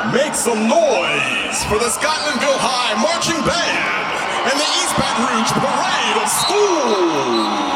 Make some noise for the Scotlandville High Marching Band and the East Baton Rouge Parade of Schools.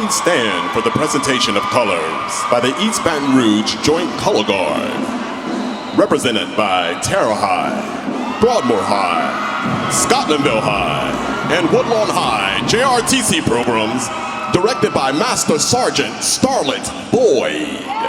please stand for the presentation of colors by the East Baton Rouge Joint Color Guard, represented by Terre High, Broadmoor High, Scotlandville High, and Woodlawn High JRTC programs, directed by Master Sergeant Starlet Boyd.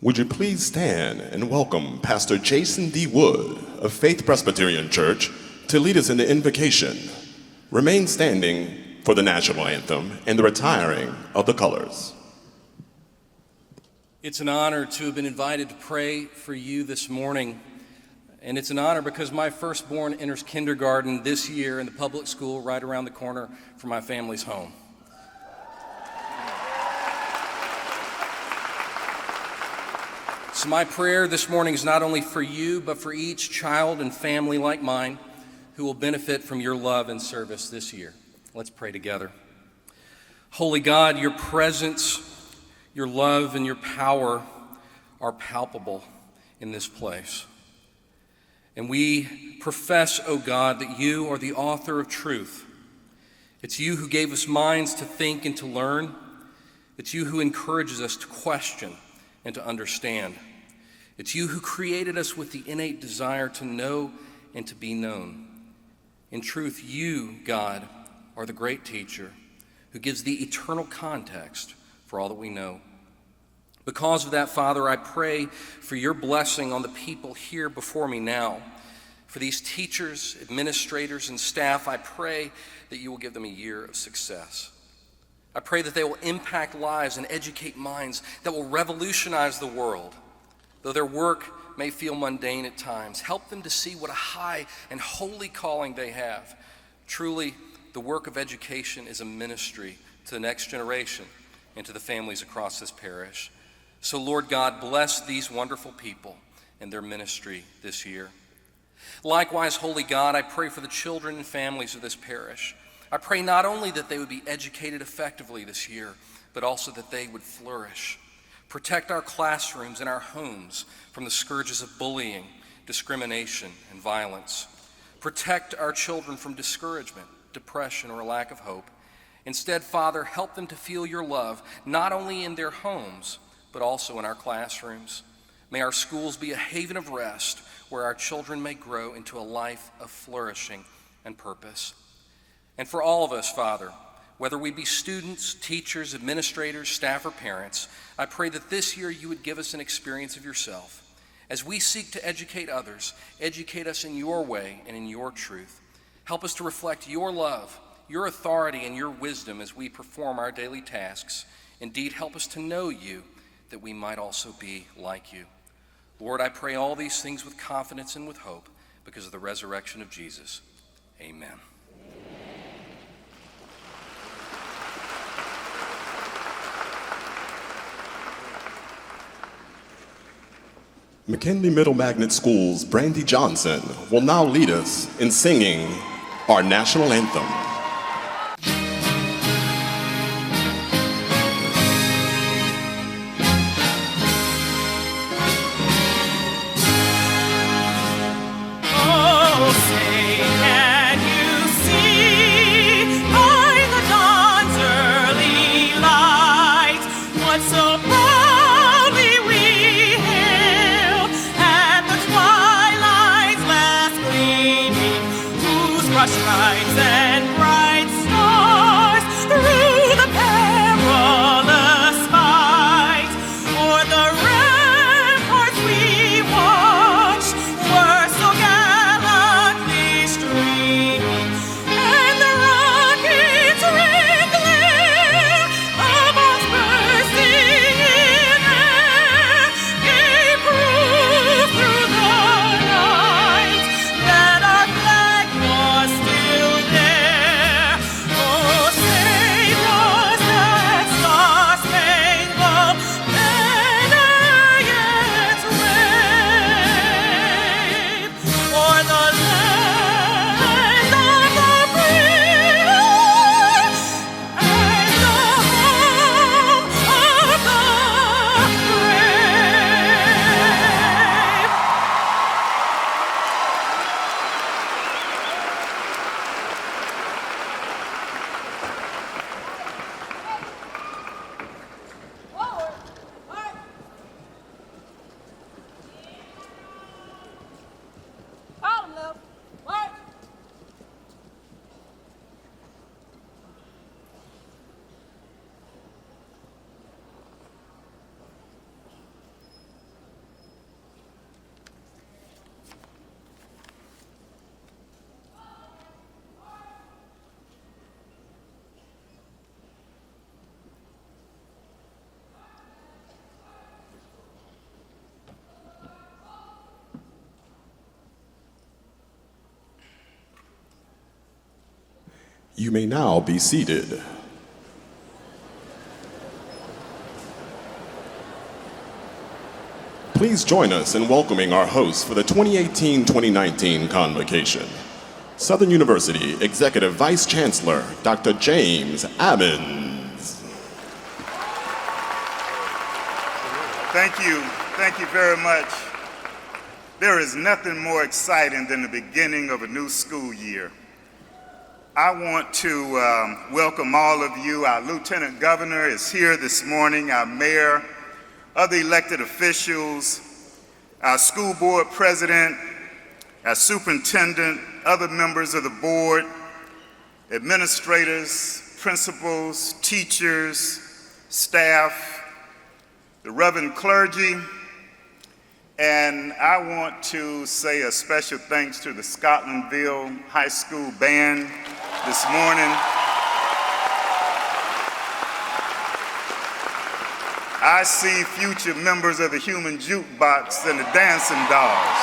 Would you please stand and welcome Pastor Jason D. Wood of Faith Presbyterian Church to lead us in the invocation. Remain standing for the national anthem and the retiring of the colors. It's an honor to have been invited to pray for you this morning. And it's an honor because my firstborn enters kindergarten this year in the public school right around the corner from my family's home. So my prayer this morning is not only for you, but for each child and family like mine who will benefit from your love and service this year. Let's pray together. Holy God, your presence, your love, and your power are palpable in this place. And we profess, O God, that you are the author of truth. It's you who gave us minds to think and to learn. It's you who encourages us to question and to understand. It's you who created us with the innate desire to know and to be known. In truth, you, God, are the great teacher who gives the eternal context for all that we know. Because of that, Father, I pray for your blessing on the people here before me now. For these teachers, administrators, and staff, I pray that you will give them a year of success. I pray that they will impact lives and educate minds that will revolutionize the world. Though their work may feel mundane at times, help them to see what a high and holy calling they have. Truly, the work of education is a ministry to the next generation and to the families across this parish. So, Lord God, bless these wonderful people and their ministry this year. Likewise, Holy God, I pray for the children and families of this parish. I pray not only that they would be educated effectively this year, but also that they would flourish. Protect our classrooms and our homes from the scourges of bullying, discrimination, and violence. Protect our children from discouragement, depression, or a lack of hope. Instead, Father, help them to feel your love, not only in their homes, but also in our classrooms. May our schools be a haven of rest where our children may grow into a life of flourishing and purpose. And for all of us, Father, whether we be students, teachers, administrators, staff, or parents, I pray that this year you would give us an experience of yourself. As we seek to educate others, educate us in your way and in your truth. Help us to reflect your love, your authority, and your wisdom as we perform our daily tasks. Indeed, help us to know you, that we might also be like you. Lord, I pray all these things with confidence and with hope because of the resurrection of Jesus. Amen. McKinley Middle Magnet School's Brandy Johnson will now lead us in singing our national anthem. You may now be seated. Please join us in welcoming our hosts for the 2018-2019 Convocation. Southern University Executive Vice Chancellor, Dr. James Ammons. Thank you very much. There is nothing more exciting than the beginning of a new school year. I want to welcome all of you. Our Lieutenant Governor is here this morning, our mayor, other elected officials, our school board president, our superintendent, other members of the board, administrators, principals, teachers, staff, the Reverend clergy, and I want to say a special thanks to the Scotlandville High School band this morning. I see future members of the Human Jukebox and the Dancing Dolls.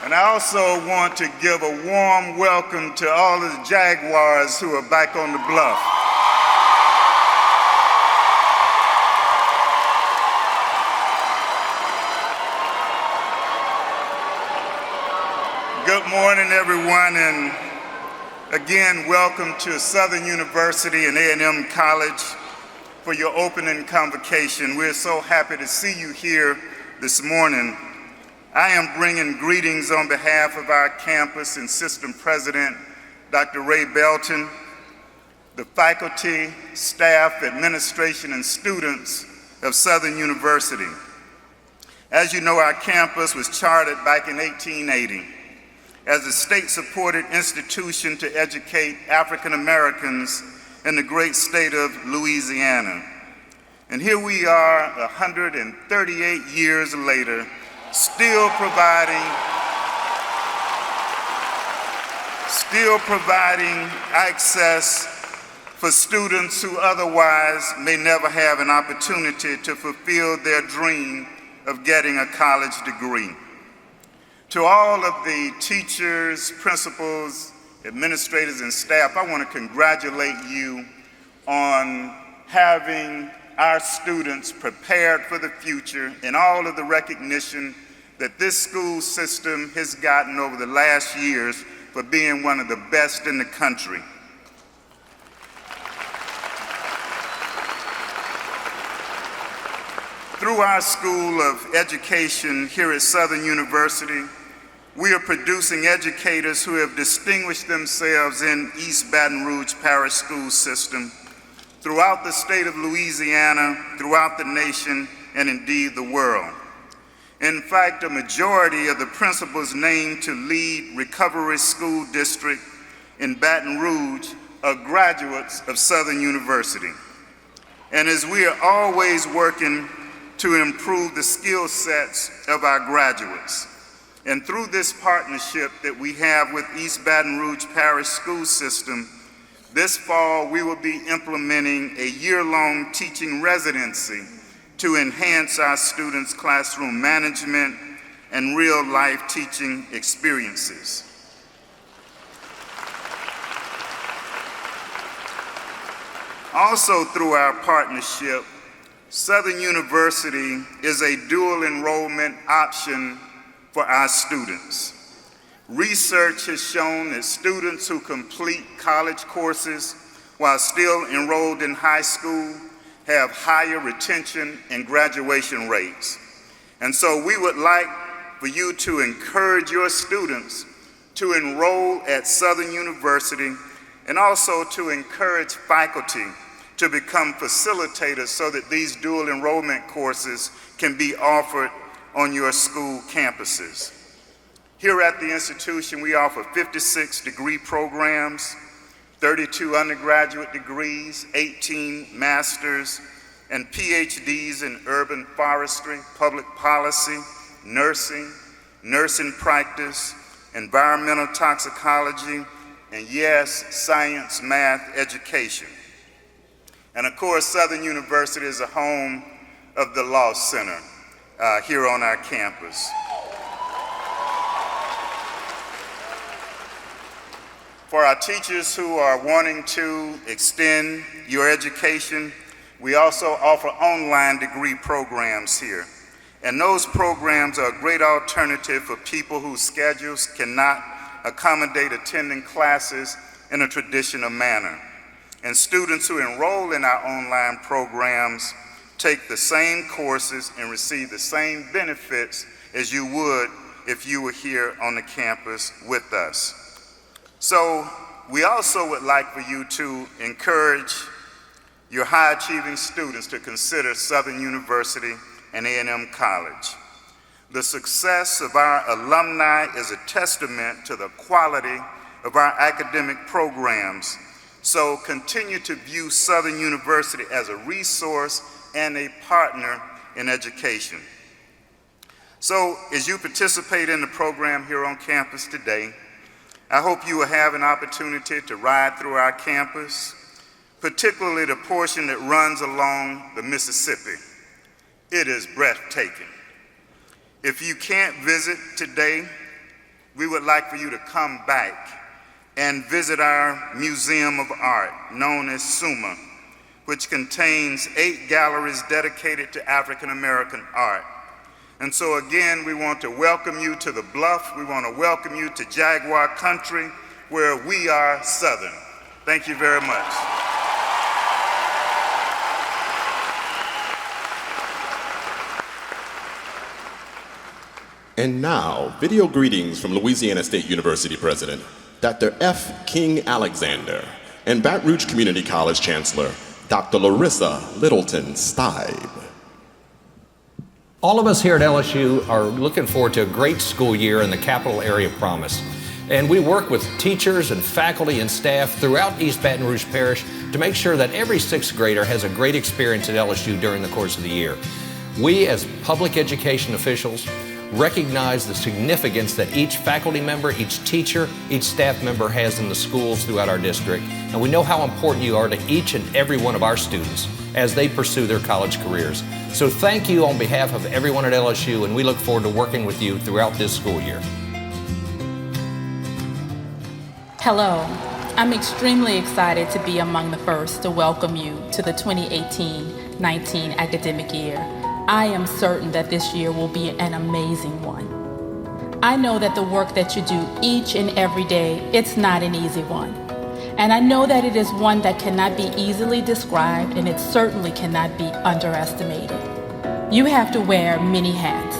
And I also want to give a warm welcome to all of the Jaguars who are back on the bluff. Good morning, everyone, and again, welcome to Southern University and A&M College for your opening convocation. We're so happy to see you here this morning. I am bringing greetings on behalf of our campus and system president, Dr. Ray Belton, the faculty, staff, administration, and students of Southern University. As you know, our campus was chartered back in 1880 as a state-supported institution to educate African Americans in the great state of Louisiana. And here we are 138 years later, still providing access for students who otherwise may never have an opportunity to fulfill their dream of getting a college degree. To all of the teachers, principals, administrators, and staff, I want to congratulate you on having our students prepared for the future and all of the recognition that this school system has gotten over the last years for being one of the best in the country. Through our School of Education here at Southern University, we are producing educators who have distinguished themselves in East Baton Rouge Parish school system, throughout the state of Louisiana, throughout the nation, and indeed the world. In fact, a majority of the principals named to lead Recovery School District in Baton Rouge are graduates of Southern University. And as we are always working to improve the skill sets of our graduates, and through this partnership that we have with East Baton Rouge Parish School System, this fall we will be implementing a year-long teaching residency to enhance our students' classroom management and real-life teaching experiences. Also through our partnership, Southern University is a dual enrollment option for our students. Research has shown that students who complete college courses while still enrolled in high school have higher retention and graduation rates. And so we would like for you to encourage your students to enroll at Southern University and also to encourage faculty to become facilitators so that these dual enrollment courses can be offered on your school campuses. Here at the institution, we offer 56 degree programs, 32 undergraduate degrees, 18 masters, and PhDs in urban forestry, public policy, nursing, nursing practice, environmental toxicology, and yes, science, math, education. And of course, Southern University is a home of the Law Center here on our campus. For our teachers who are wanting to extend your education, we also offer online degree programs here. And those programs are a great alternative for people whose schedules cannot accommodate attending classes in a traditional manner. And students who enroll in our online programs take the same courses and receive the same benefits as you would if you were here on the campus with us. So we also would like for you to encourage your high-achieving students to consider Southern University and A&M College. The success of our alumni is a testament to the quality of our academic programs. So continue to view Southern University as a resource and a partner in education. So as you participate in the program here on campus today, I hope you will have an opportunity to ride through our campus, particularly the portion that runs along the Mississippi. It is breathtaking. If you can't visit today, we would like for you to come back and visit our Museum of Art, known as SUMA, which contains 8 galleries dedicated to African American art. And so again, we want to welcome you to the Bluff. We want to welcome you to Jaguar Country, where we are Southern. Thank you very much. And now, video greetings from Louisiana State University President Dr. F. King Alexander and Baton Rouge Community College Chancellor Dr. Larissa Littleton Stibe. All of us here at LSU are looking forward to a great school year in the capital area of promise. And we work with teachers and faculty and staff throughout East Baton Rouge Parish to make sure that every 6th grader has a great experience at LSU during the course of the year. We, as public education officials, recognize the significance that each faculty member, each teacher, each staff member has in the schools throughout our district. And we know how important you are to each and every one of our students as they pursue their college careers. So thank you on behalf of everyone at LSU, and we look forward to working with you throughout this school year. Hello, I'm extremely excited to be among the first to welcome you to the 2018-19 academic year. I am certain that this year will be an amazing one. I know that the work that you do each and every day, it's not an easy one. And I know that it is one that cannot be easily described, and it certainly cannot be underestimated. You have to wear many hats.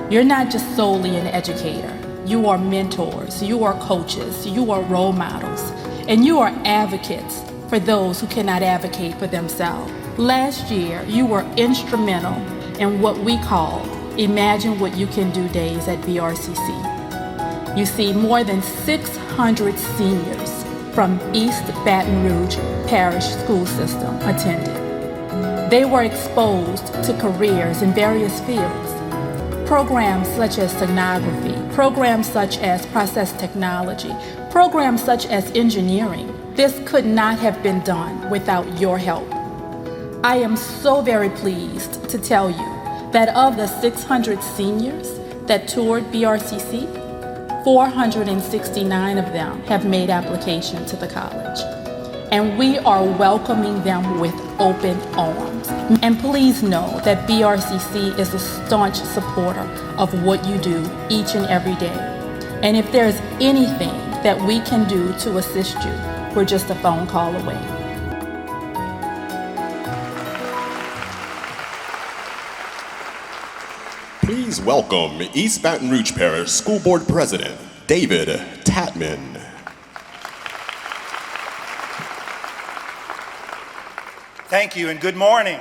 You're not just solely an educator. You are mentors, you are coaches, you are role models, and you are advocates for those who cannot advocate for themselves. Last year, you were instrumental in what we call Imagine What You Can Do days at BRCC. You see, more than 600 seniors from East Baton Rouge Parish school system attended. They were exposed to careers in various fields. Programs such as stenography, programs such as process technology, programs such as engineering. This could not have been done without your help. I am so very pleased to tell you that of the 600 seniors that toured BRCC, 469 of them have made application to the college. And we are welcoming them with open arms. And please know that BRCC is a staunch supporter of what you do each and every day. And if there's anything that we can do to assist you, we're just a phone call away. Please welcome East Baton Rouge Parish School Board President David Tatman. Thank you and good morning.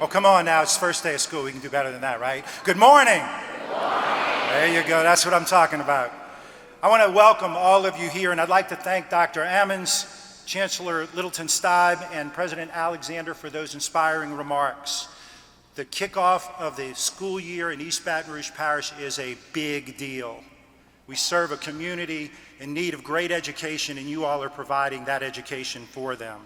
Oh, come on now, it's the first day of school. We can do better than that, right? Good morning. Good morning. There you go, that's what I'm talking about. I want to welcome all of you here, and I'd like to thank Dr. Ammons, Chancellor Littleton Stibe, and President Alexander for those inspiring remarks. The kickoff of the school year in East Baton Rouge Parish is a big deal. We serve a community in need of great education, and you all are providing that education for them.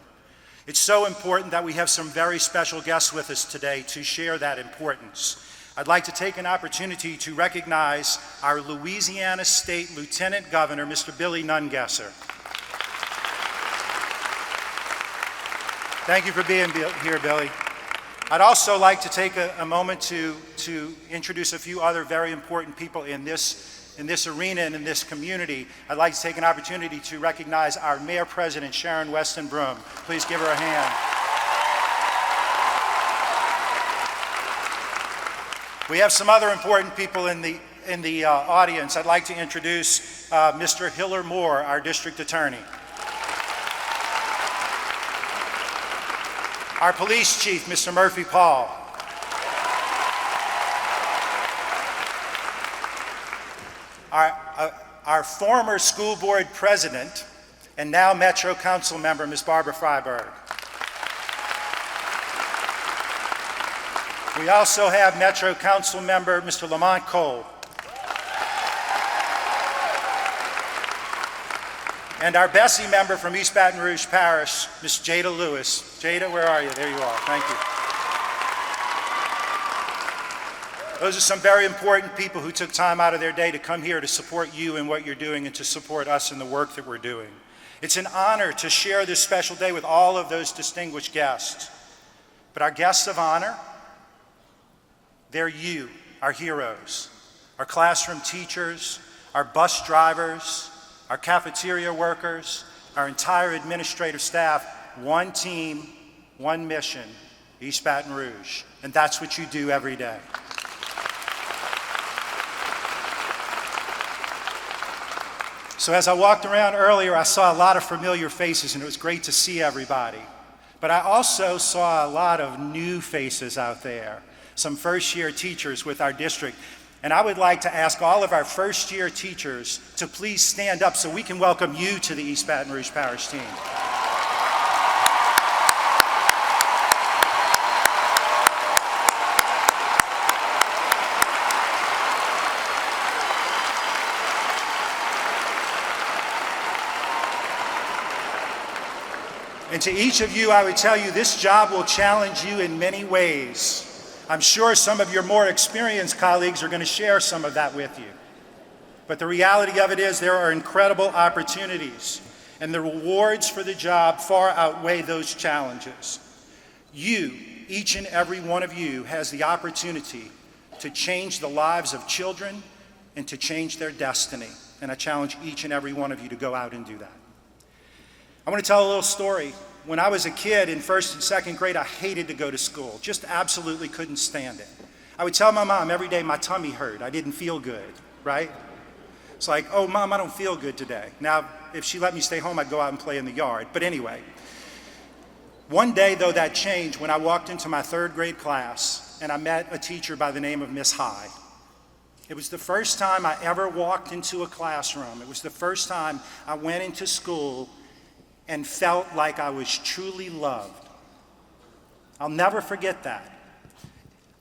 It's so important that we have some very special guests with us today to share that importance. I'd like to take an opportunity to recognize our Louisiana State Lieutenant Governor, Mr. Billy Nungesser. Thank you for being here, Billy. I'd also like to take a moment to introduce a few other very important people in this arena and in this community. I'd like to take an opportunity to recognize our Mayor President, Sharon Weston Broom. Please give her a hand. We have some other important people in the audience. I'd like to introduce Mr. Hiller Moore, our District Attorney. Our Police Chief, Mr. Murphy Paul. Our former school board president and now Metro Council member, Ms. Barbara Freiberg. We also have Metro Council member, Mr. Lamont Cole. And our Bessie member from East Baton Rouge Parish, Ms. Jada Lewis. Jada, where are you? There you are. Thank you. Those are some very important people who took time out of their day to come here to support you in what you're doing and to support us in the work that we're doing. It's an honor to share this special day with all of those distinguished guests. But our guests of honor, they're you, our heroes, our classroom teachers, our bus drivers, our cafeteria workers, our entire administrative staff, one team, one mission, East Baton Rouge. And that's what you do every day. So as I walked around earlier, I saw a lot of familiar faces, and it was great to see everybody. But I also saw a lot of new faces out there, some first-year teachers with our district. And I would like to ask all of our first-year teachers to please stand up so we can welcome you to the East Baton Rouge Parish team. And to each of you, I would tell you this job will challenge you in many ways. I'm sure some of your more experienced colleagues are going to share some of that with you. But the reality of it is there are incredible opportunities, and the rewards for the job far outweigh those challenges. You, each and every one of you, has the opportunity to change the lives of children and to change their destiny. And I challenge each and every one of you to go out and do that. I want to tell a little story. When I was a kid in first and second grade, I hated to go to school, just absolutely couldn't stand it. I would tell my mom every day my tummy hurt, I didn't feel good, right? It's like, oh, Mom, I don't feel good today. Now, if she let me stay home, I'd go out and play in the yard. But anyway, one day, though, that changed when I walked into my third grade class and I met a teacher by the name of Miss High. It was the first time I ever walked into a classroom. It was the first time I went into school and felt like I was truly loved. I'll never forget that.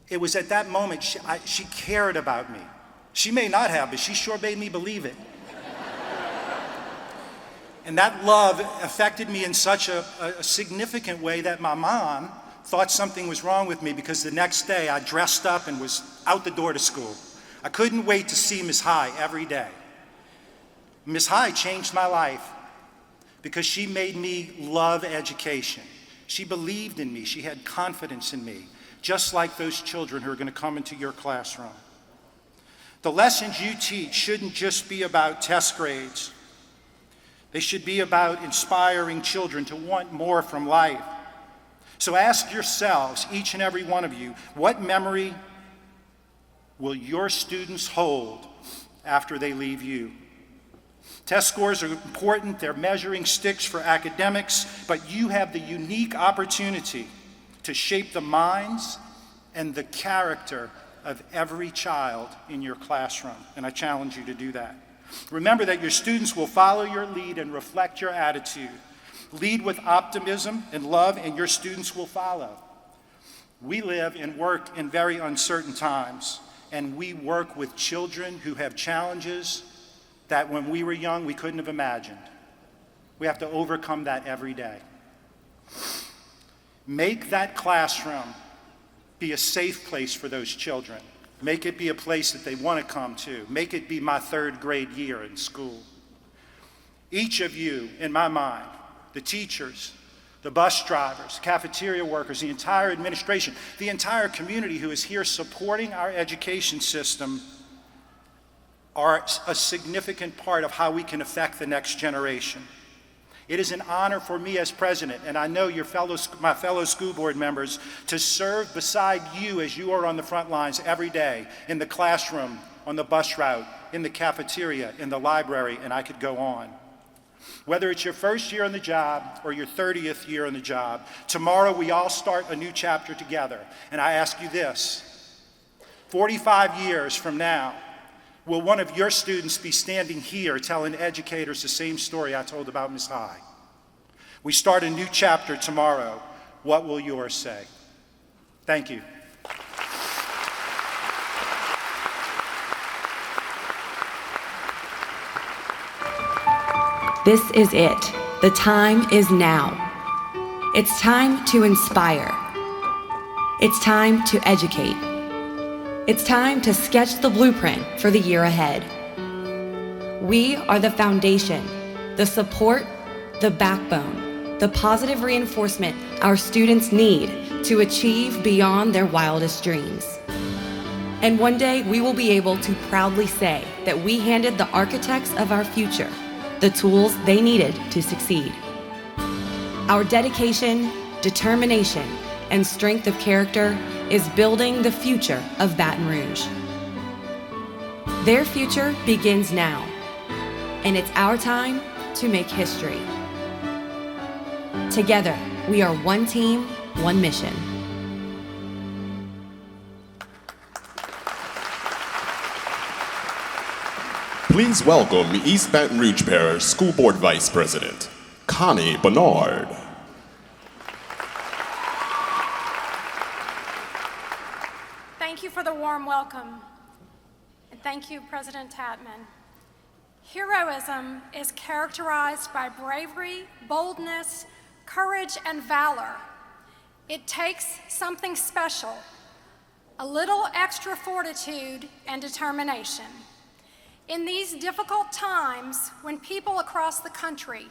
It was at that moment she cared about me. She may not have, but she sure made me believe it. And that love affected me in such a significant way that my mom thought something was wrong with me, because the next day I dressed up and was out the door to school. I couldn't wait to see Miss High every day. Miss High changed my life, because she made me love education. She believed in me. She had confidence in me, just like those children who are going to come into your classroom. The lessons you teach shouldn't just be about test grades. They should be about inspiring children to want more from life. So ask yourselves, each and every one of you, what memory will your students hold after they leave you? Test scores are important. They're measuring sticks for academics, but you have the unique opportunity to shape the minds and the character of every child in your classroom, and I challenge you to do that. Remember that your students will follow your lead and reflect your attitude. Lead with optimism and love, and your students will follow. We live and work in very uncertain times, and we work with children who have challenges that when we were young, we couldn't have imagined. We have to overcome that every day. Make that classroom be a safe place for those children. Make it be a place that they want to come to. Make it be my 3rd grade year in school. Each of you, in my mind, the teachers, the bus drivers, cafeteria workers, the entire administration, the entire community who is here supporting our education system are a significant part of how we can affect the next generation. It is an honor for me as president, and I know my fellow school board members, to serve beside you as you are on the front lines every day, in the classroom, on the bus route, in the cafeteria, in the library, and I could go on. Whether it's your first year on the job or your 30th year on the job, tomorrow we all start a new chapter together. And I ask you this, 45 years from now, will one of your students be standing here telling educators the same story I told about Ms. High? We start a new chapter tomorrow. What will yours say? Thank you. This is it. The time is now. It's time to inspire. It's time to educate. It's time to sketch the blueprint for the year ahead. We are the foundation, the support, the backbone, the positive reinforcement our students need to achieve beyond their wildest dreams. And one day we will be able to proudly say that we handed the architects of our future the tools they needed to succeed. Our dedication, determination, and strength of character is building the future of Baton Rouge. Their future begins now, and it's our time to make history. Together, we are one team, one mission. Please welcome East Baton Rouge Parish School Board Vice President, Connie Bernard. Thank you for the warm welcome, and thank you, President Tatman. Heroism is characterized by bravery, boldness, courage, and valor. It takes something special, a little extra fortitude and determination. In these difficult times, when people across the country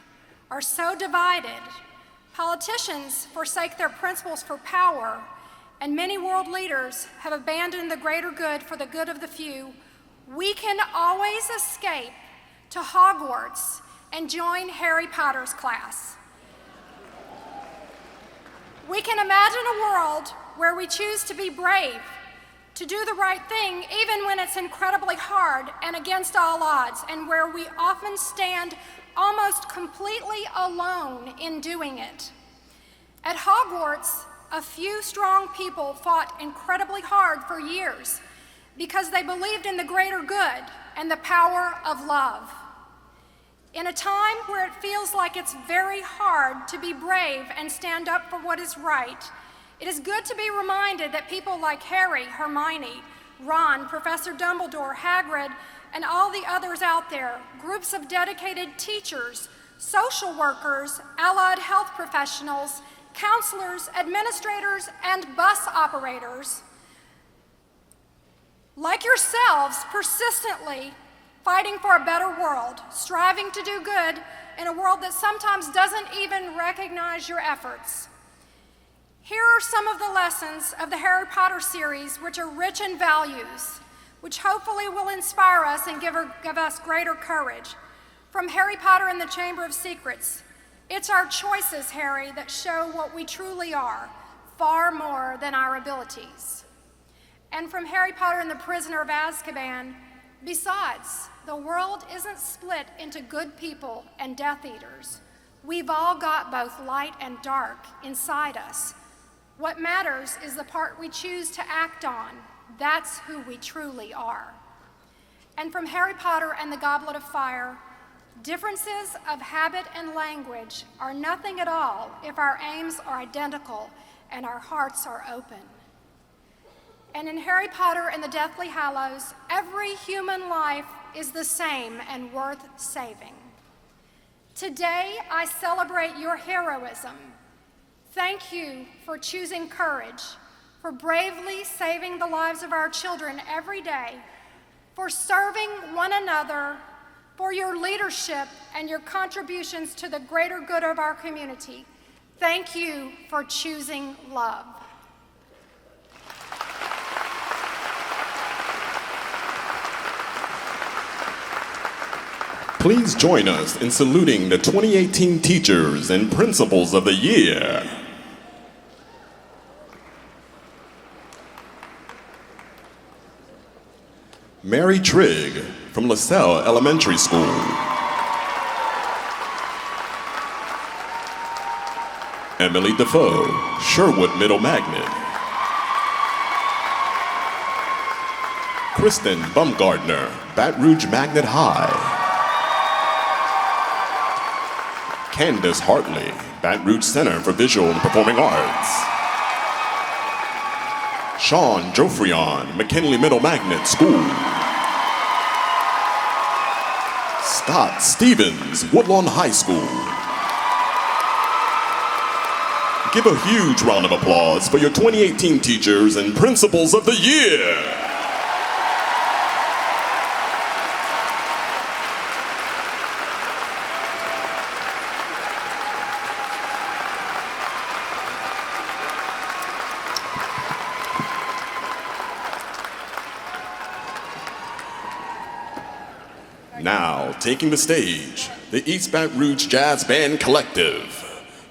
are so divided, politicians forsake their principles for power, and many world leaders have abandoned the greater good for the good of the few, we can always escape to Hogwarts and join Harry Potter's class. We can imagine a world where we choose to be brave, to do the right thing even when it's incredibly hard and against all odds, and where we often stand almost completely alone in doing it. At Hogwarts, a few strong people fought incredibly hard for years because they believed in the greater good and the power of love. In a time where it feels like it's very hard to be brave and stand up for what is right, it is good to be reminded that people like Harry, Hermione, Ron, Professor Dumbledore, Hagrid, and all the others out there, groups of dedicated teachers, social workers, allied health professionals, counselors, administrators, and bus operators, like yourselves, persistently fighting for a better world, striving to do good in a world that sometimes doesn't even recognize your efforts. Here are some of the lessons of the Harry Potter series, which are rich in values, which hopefully will inspire us and give us greater courage. From Harry Potter and the Chamber of Secrets, it's our choices, Harry, that show what we truly are, far more than our abilities. And from Harry Potter and the Prisoner of Azkaban, besides, the world isn't split into good people and Death Eaters. We've all got both light and dark inside us. What matters is the part we choose to act on. That's who we truly are. And from Harry Potter and the Goblet of Fire, differences of habit and language are nothing at all if our aims are identical and our hearts are open. And in Harry Potter and the Deathly Hallows, every human life is the same and worth saving. Today, I celebrate your heroism. Thank you for choosing courage, for bravely saving the lives of our children every day, for serving one another, for your leadership and your contributions to the greater good of our community. Thank you for choosing love. Please join us in saluting the 2018 Teachers and Principals of the Year. Mary Trigg from LaSalle Elementary School. Emily Defoe, Sherwood Middle Magnet. Kristen Bumgardner, Baton Rouge Magnet High. Candace Hartley, Baton Rouge Center for Visual and Performing Arts. Sean Jofrion, McKinley Middle Magnet School. Scott Stevens, Woodlawn High School. Give a huge round of applause for your 2018 Teachers and Principals of the Year. Now, taking the stage, the East Baton Rouge Jazz Band Collective,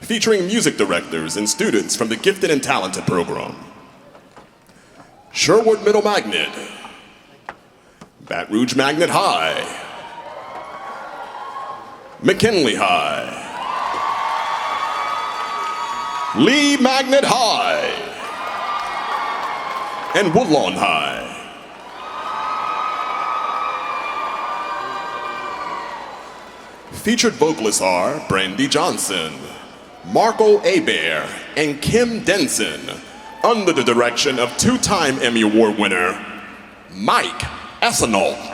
featuring music directors and students from the Gifted and Talented program. Sherwood Middle Magnet, Baton Rouge Magnet High, McKinley High, Lee Magnet High, and Woodlawn High. Featured vocalists are Brandy Johnson, Marco Hebert, and Kim Denson, under the direction of two-time Emmy Award winner, Mike Essenault.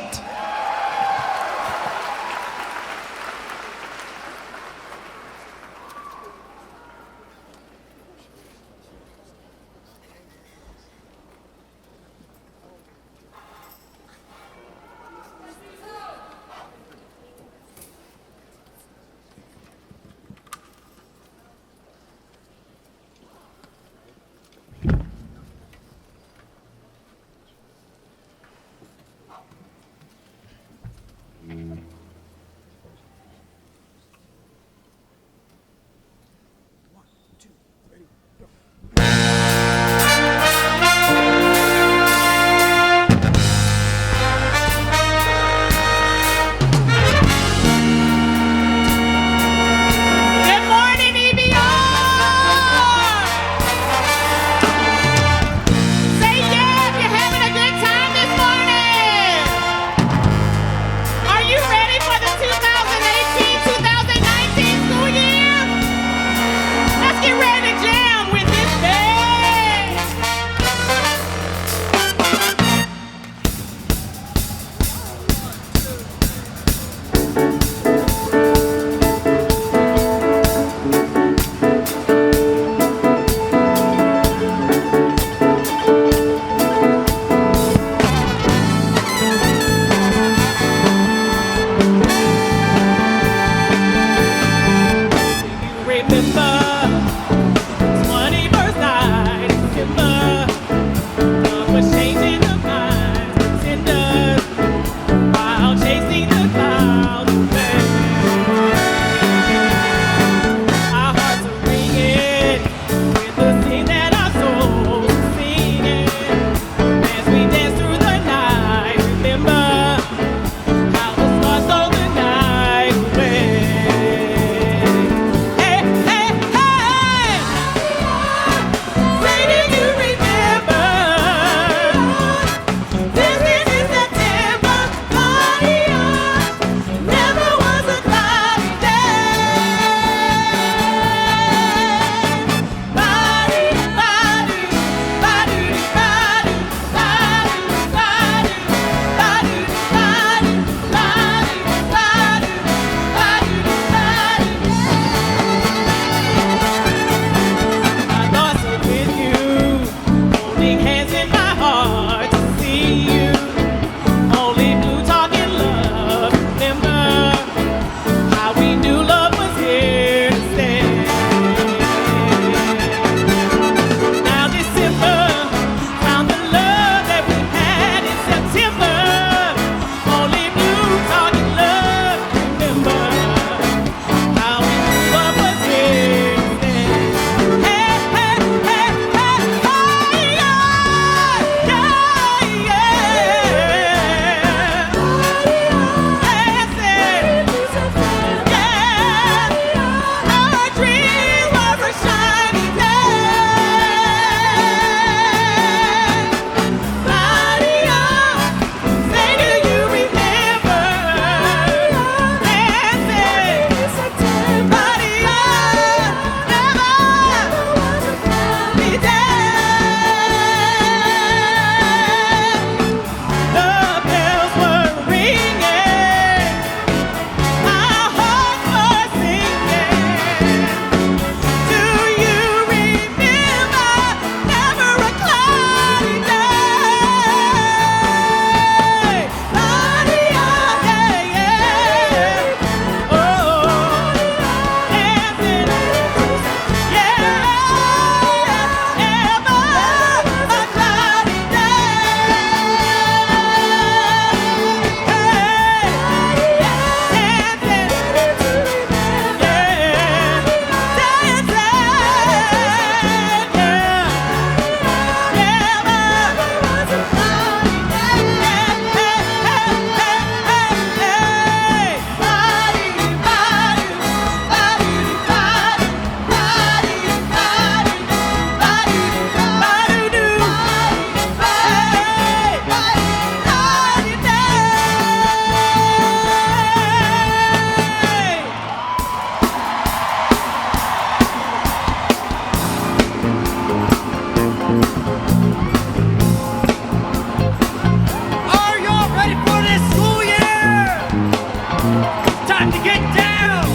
got to get down.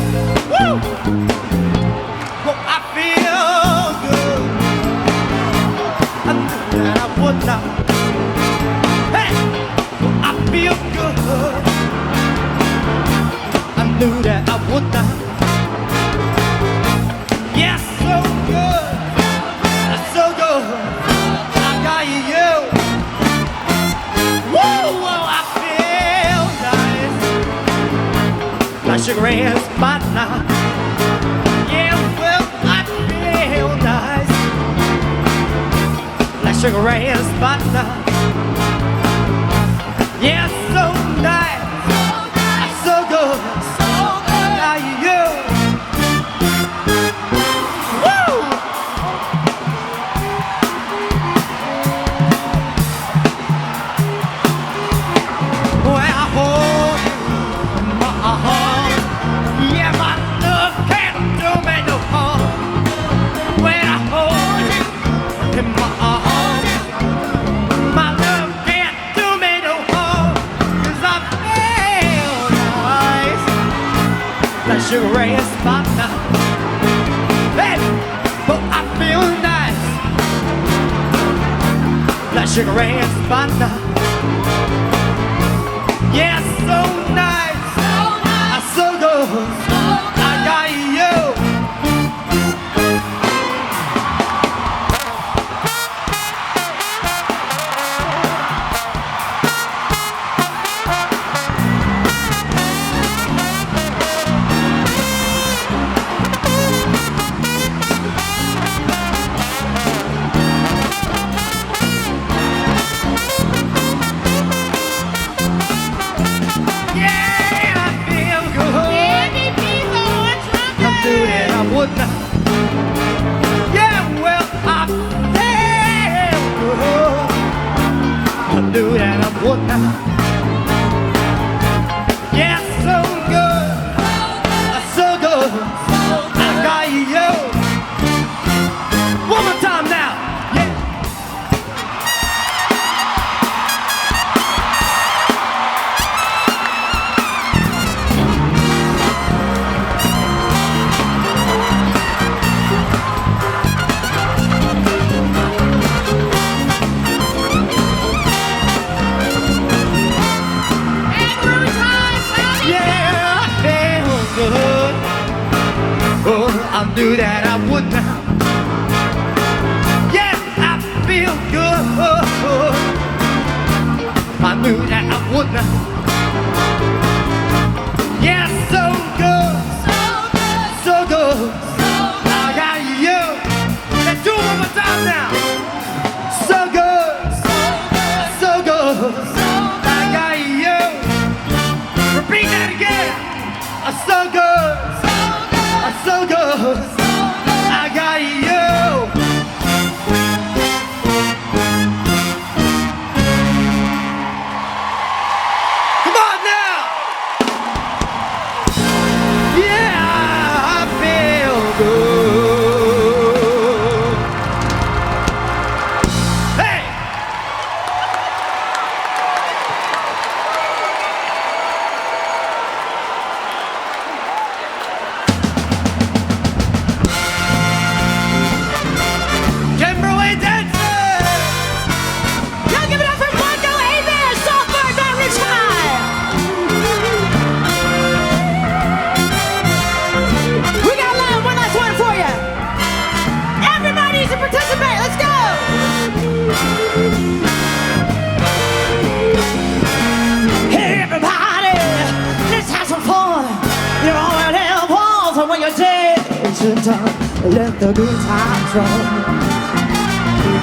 Woo! Well, I feel good. I knew that I would not. Hey! Well, I feel good. I knew that I would not. Yes, so good. So good. I got you. Woo! Well, I feel nice. Like sugar and spot now. Yeah, well, I feel nice. Like sugar and spot now. Yeah, so nice. So good. I got you. Woo! When I hold you in my arms, yeah, my love can't do me no harm. When I hold you in my arms, my love can't do me no harm. 'Cause I feel nice, like sugar and spot now. Hey, but I feel nice, like sugar and spot now. Yeah, so nice, so good, I got you. Yeah, I feel good. I knew that I would not. Yeah, well, I feel good. I knew that I would not. Yeah, so good. So good. I got you. One more time now. Yeah. Yeah, I feel good. Oh, I knew that I would not. Yeah, I feel good. I knew that I would not. Yeah, so good. So good. I got you. Let's do it one more time now. So good. So good. I got you. Repeat that again. So good. So good. I got you. Come on now. Yeah, I feel good. Hey. Kimberly Denson! Y'all give it up for Blanco EBR Software by Rouge High. We got one last one for you. Everybody needs to participate. Let's go. Hey everybody, let's have some fun. You're already involved, and when you're dead, it's your time. Let the good times roll.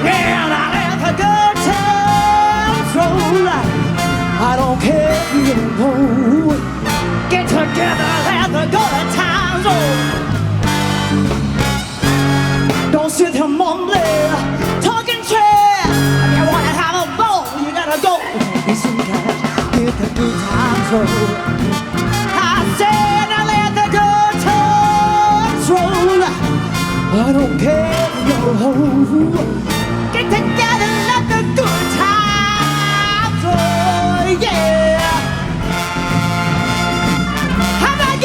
Yeah, now let the good times roll. I don't care if you know. Get together, let the good times roll. Don't sit here mumbling, talking trash. If you wanna have a ball, you gotta go. Get some cash, get the good times roll. I said, now let the good times roll. I don't care if you're home. Get together, let the good times roll, yeah. How about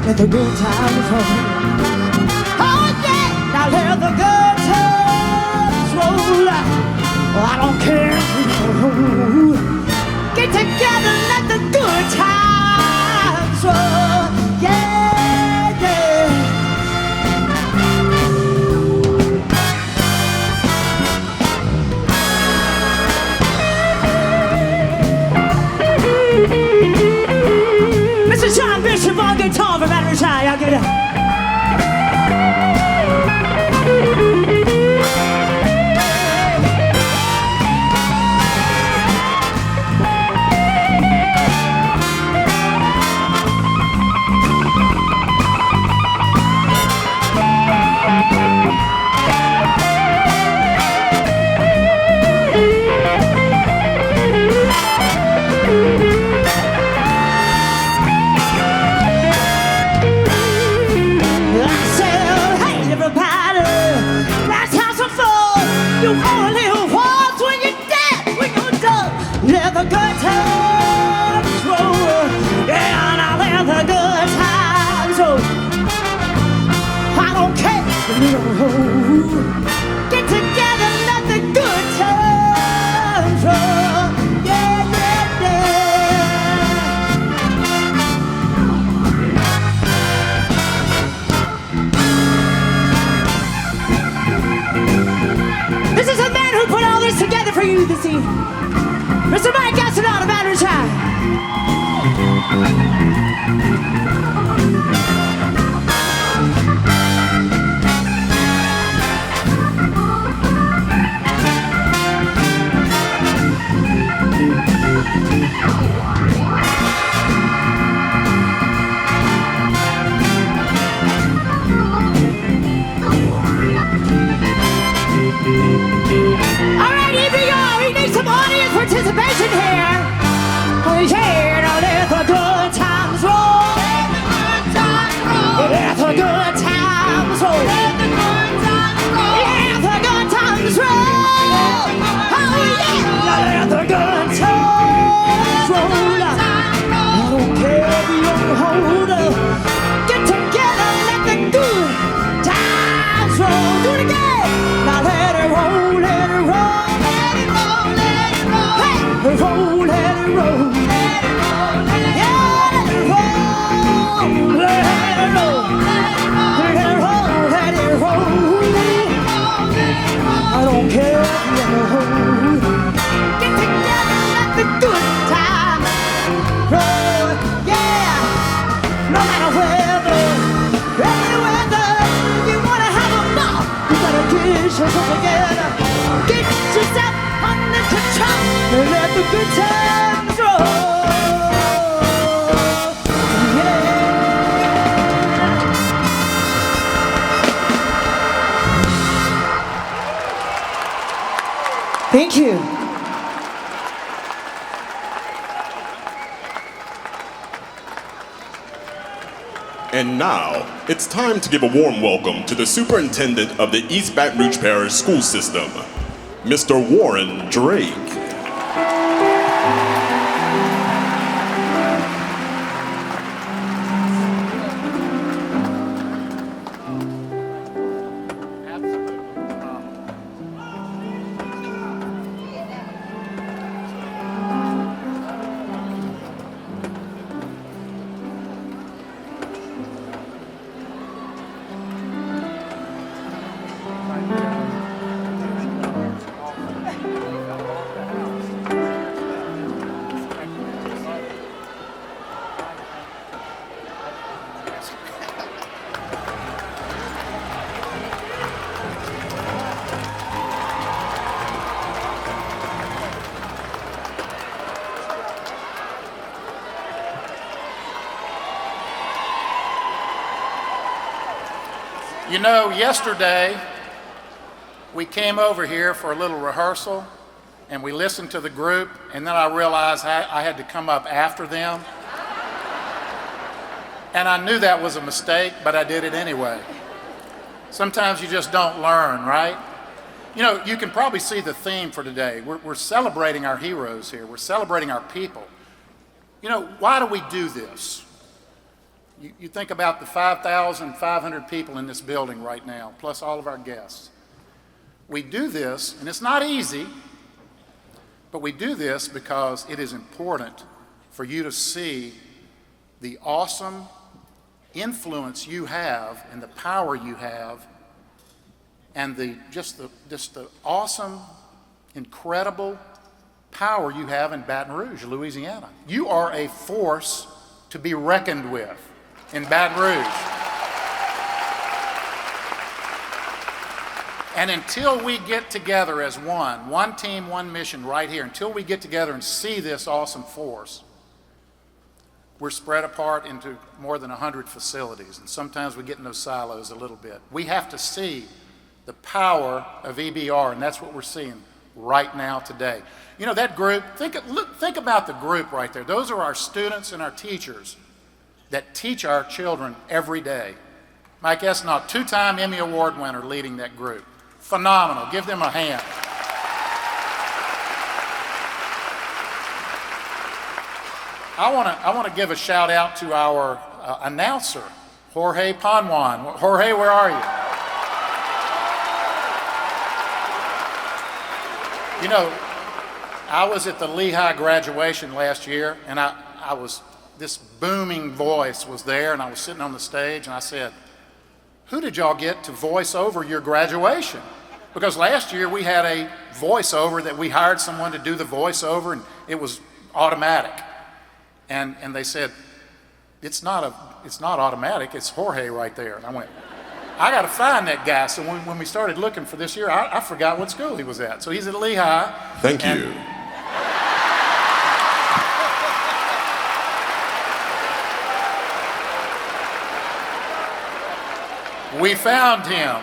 let the good times roll. Oh yeah, now let the good times roll. Oh, I don't care. Get together, let the good times roll. Yeah, yeah. Mr. John Bishop on guitar from Rouge. Y'all get it. You only walk when you're dead, when you're done. Let the good times roll. Yeah, now let the good times roll. I don't care if you don't hold. Get together, let the good times roll. Yeah, yeah, yeah. This is a man who put all this together for you this evening. Mr. Mike Gaston of Baton Rouge. All right, EBR, we need some audience participation here. Oh yeah, now let the good times roll. Let the good times roll. Let the good times roll. Let the good times roll. Oh yeah, now let the good times roll. I don't care if you don't hold up. Get together, let the good times roll. Do it again. Now let it roll, let it roll. Let it roll, let it roll. Hey, roll, let it roll. Let it roll, let it roll. Let it roll, let it roll. Let it roll, let it roll. I don't care if you don't hold. Get together, let the good time roll. Yeah, no matter weather, any weather, you wanna have a ball, you gotta get yourself together. Get yourself under control and let the good times roll. Yeah. Thank you. And now, it's time to give a warm welcome to the Superintendent of the East Baton Rouge Parish School System, Mr. Warren Drake. You know, yesterday we came over here for a little rehearsal and we listened to the group, and then I realized I had to come up after them. And I knew that was a mistake, but I did it anyway. Sometimes you just don't learn, right? You know, you can probably see the theme for today. We're celebrating our heroes here. We're celebrating our people. You know, why do we do this? You think about the 5,500 people in this building right now, plus all of our guests. We do this, and it's not easy, but we do this because it is important for you to see the awesome influence you have and the power you have and just the awesome, incredible power you have in Baton Rouge, Louisiana. You are a force to be reckoned with in Baton Rouge. And until we get together as one team, one mission right here, until we get together and see this awesome force, we're spread apart into more than 100 facilities, and sometimes we get in those silos a little bit. We have to see the power of EBR, and that's what we're seeing right now today. You know, that group, think about the group right there. Those are our students and our teachers that teach our children every day. Mike Esnaugh, two-time Emmy Award winner, leading that group. Phenomenal. Give them a hand. I want to give a shout out to our announcer, Jorge Panwan. Jorge, where are you? You know, I was at the Lehigh graduation last year, and this booming voice was there, and I was sitting on the stage, and I said, who did y'all get to voice over your graduation? Because last year we had a voiceover that we hired someone to do the voiceover, and it was automatic. And they said, it's not automatic, it's Jorge right there. And I went, I got to find that guy. So when we started looking for this year, I forgot what school he was at. So he's at Lehigh. Thank you. We found him.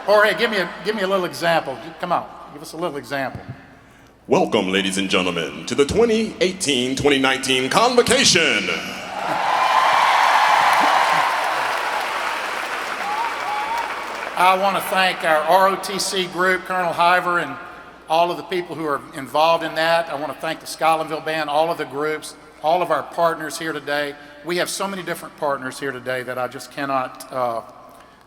Jorge, give me a little example. Come on, give us a little example. Welcome, ladies and gentlemen, to the 2018-2019 Convocation. I want to thank our ROTC group, Colonel Hiver, and all of the people who are involved in that. I want to thank the Scotlandville Band, all of the groups, all of our partners here today. We have so many different partners here today that I just cannot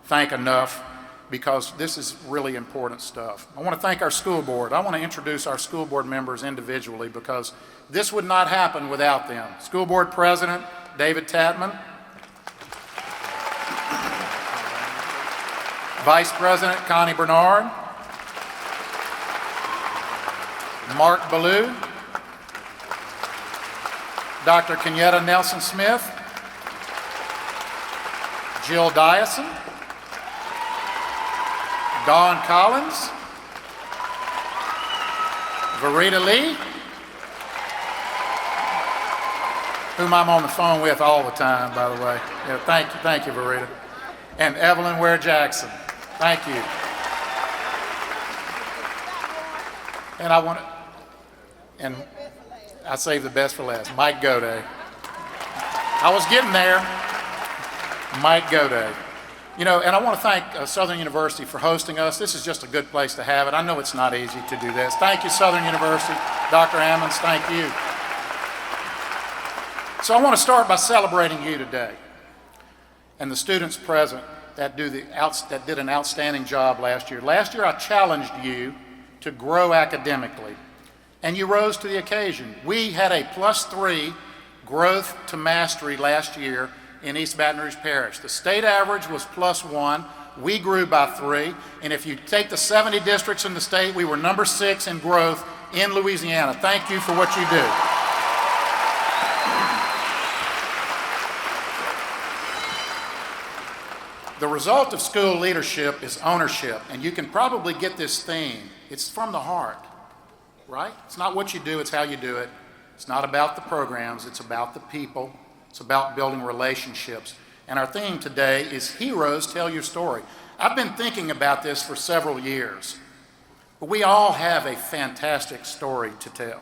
thank enough, because this is really important stuff. I want to thank our school board. I want to introduce our school board members individually, because this would not happen without them. School board president, David Tatman. Vice President, Connie Bernard. Mark Ballou. Dr. Kenyetta Nelson Smith. Jill Dyson. Dawn Collins, Verita Lee, whom I'm on the phone with all the time, by the way. Yeah, thank you, Verita. And Evelyn Ware Jackson, thank you. And I saved the best for last, Mike Goday. I was getting there, Mike Goday. You know, and I want to thank Southern University for hosting us. This is just a good place to have it. I know it's not easy to do this. Thank you, Southern University. Dr. Ammons, thank you. So I want to start by celebrating you today and the students present that did an outstanding job last year. Last year I challenged you to grow academically, and you rose to the occasion. We had a +3 growth to mastery last year in East Baton Rouge Parish. The state average was +1. We grew by 3. And if you take the 70 districts in the state, we were number 6 in growth in Louisiana. Thank you for what you do. The result of school leadership is ownership, and you can probably get this theme. It's from the heart, right? It's not what you do, it's how you do it. It's not about the programs, it's about the people. It's about building relationships. And our theme today is Heroes Tell Your Story. I've been thinking about this for several years. But we all have a fantastic story to tell.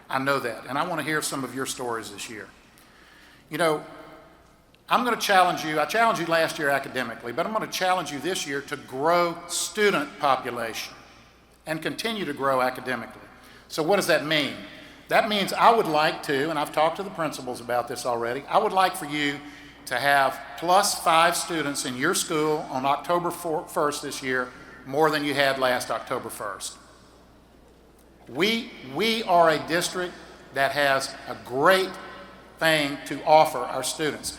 I know that. And I want to hear some of your stories this year. You know, I'm going to challenge you. I challenged you last year academically, but I'm going to challenge you this year to grow student population and continue to grow academically. So what does that mean? That means I would like to, and I've talked to the principals about this already, I would like for you to have +5 students in your school on October 1st this year, more than you had last October 1st. We are a district that has a great thing to offer our students.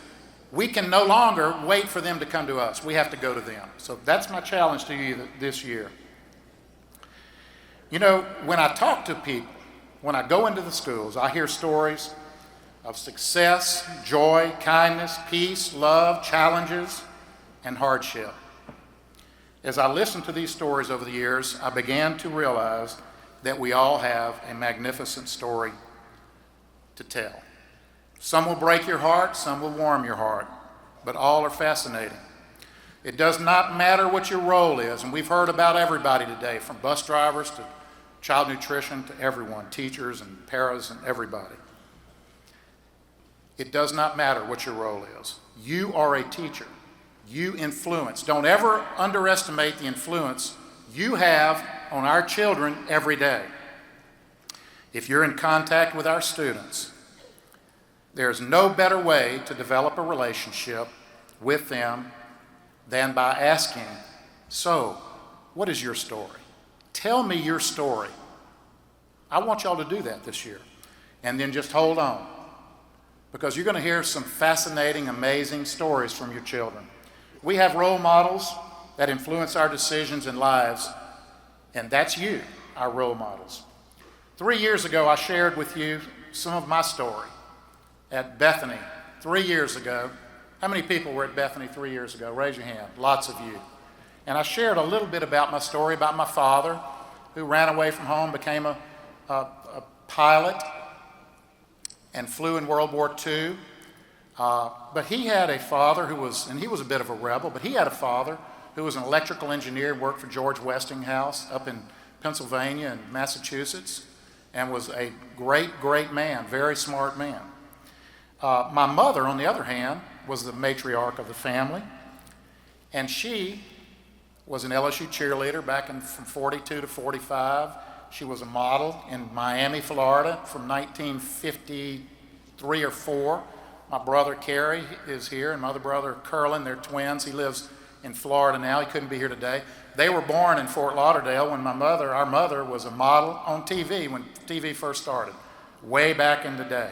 We can no longer wait for them to come to us. We have to go to them. So that's my challenge to you this year. You know, when I talk to people, when I go into the schools, I hear stories of success, joy, kindness, peace, love, challenges, and hardship. As I listened to these stories over the years, I began to realize that we all have a magnificent story to tell. Some will break your heart, some will warm your heart, but all are fascinating. It does not matter what your role is, and we've heard about everybody today, from bus drivers to child nutrition to everyone, teachers and paras and everybody. It does not matter what your role is. You are a teacher. You influence. Don't ever underestimate the influence you have on our children every day. If you're in contact with our students, there's no better way to develop a relationship with them than by asking, so, what is your story? Tell me your story. I want y'all to do that this year. And then just hold on, because you're going to hear some fascinating, amazing stories from your children. We have role models that influence our decisions and lives, and that's you, our role models. 3 years ago, I shared with you some of my story at Bethany 3 years ago. How many people were at Bethany 3 years ago? Raise your hand. Lots of you. And I shared a little bit about my story, about my father, who ran away from home, became a pilot, and flew in World War II. But he had a father who was, and he was a bit of a rebel, but he had a father who was an electrical engineer, worked for George Westinghouse up in Pennsylvania and Massachusetts, and was a great, great man, very smart man. My mother, on the other hand, was the matriarch of the family, and she was an LSU cheerleader back from 42 to 45. She was a model in Miami, Florida from 1953 or 4. My brother Kerry is here, and my other brother Carla, they're twins. He lives in Florida now. He couldn't be here today. They were born in Fort Lauderdale when our mother was a model on TV when TV first started, way back in the day.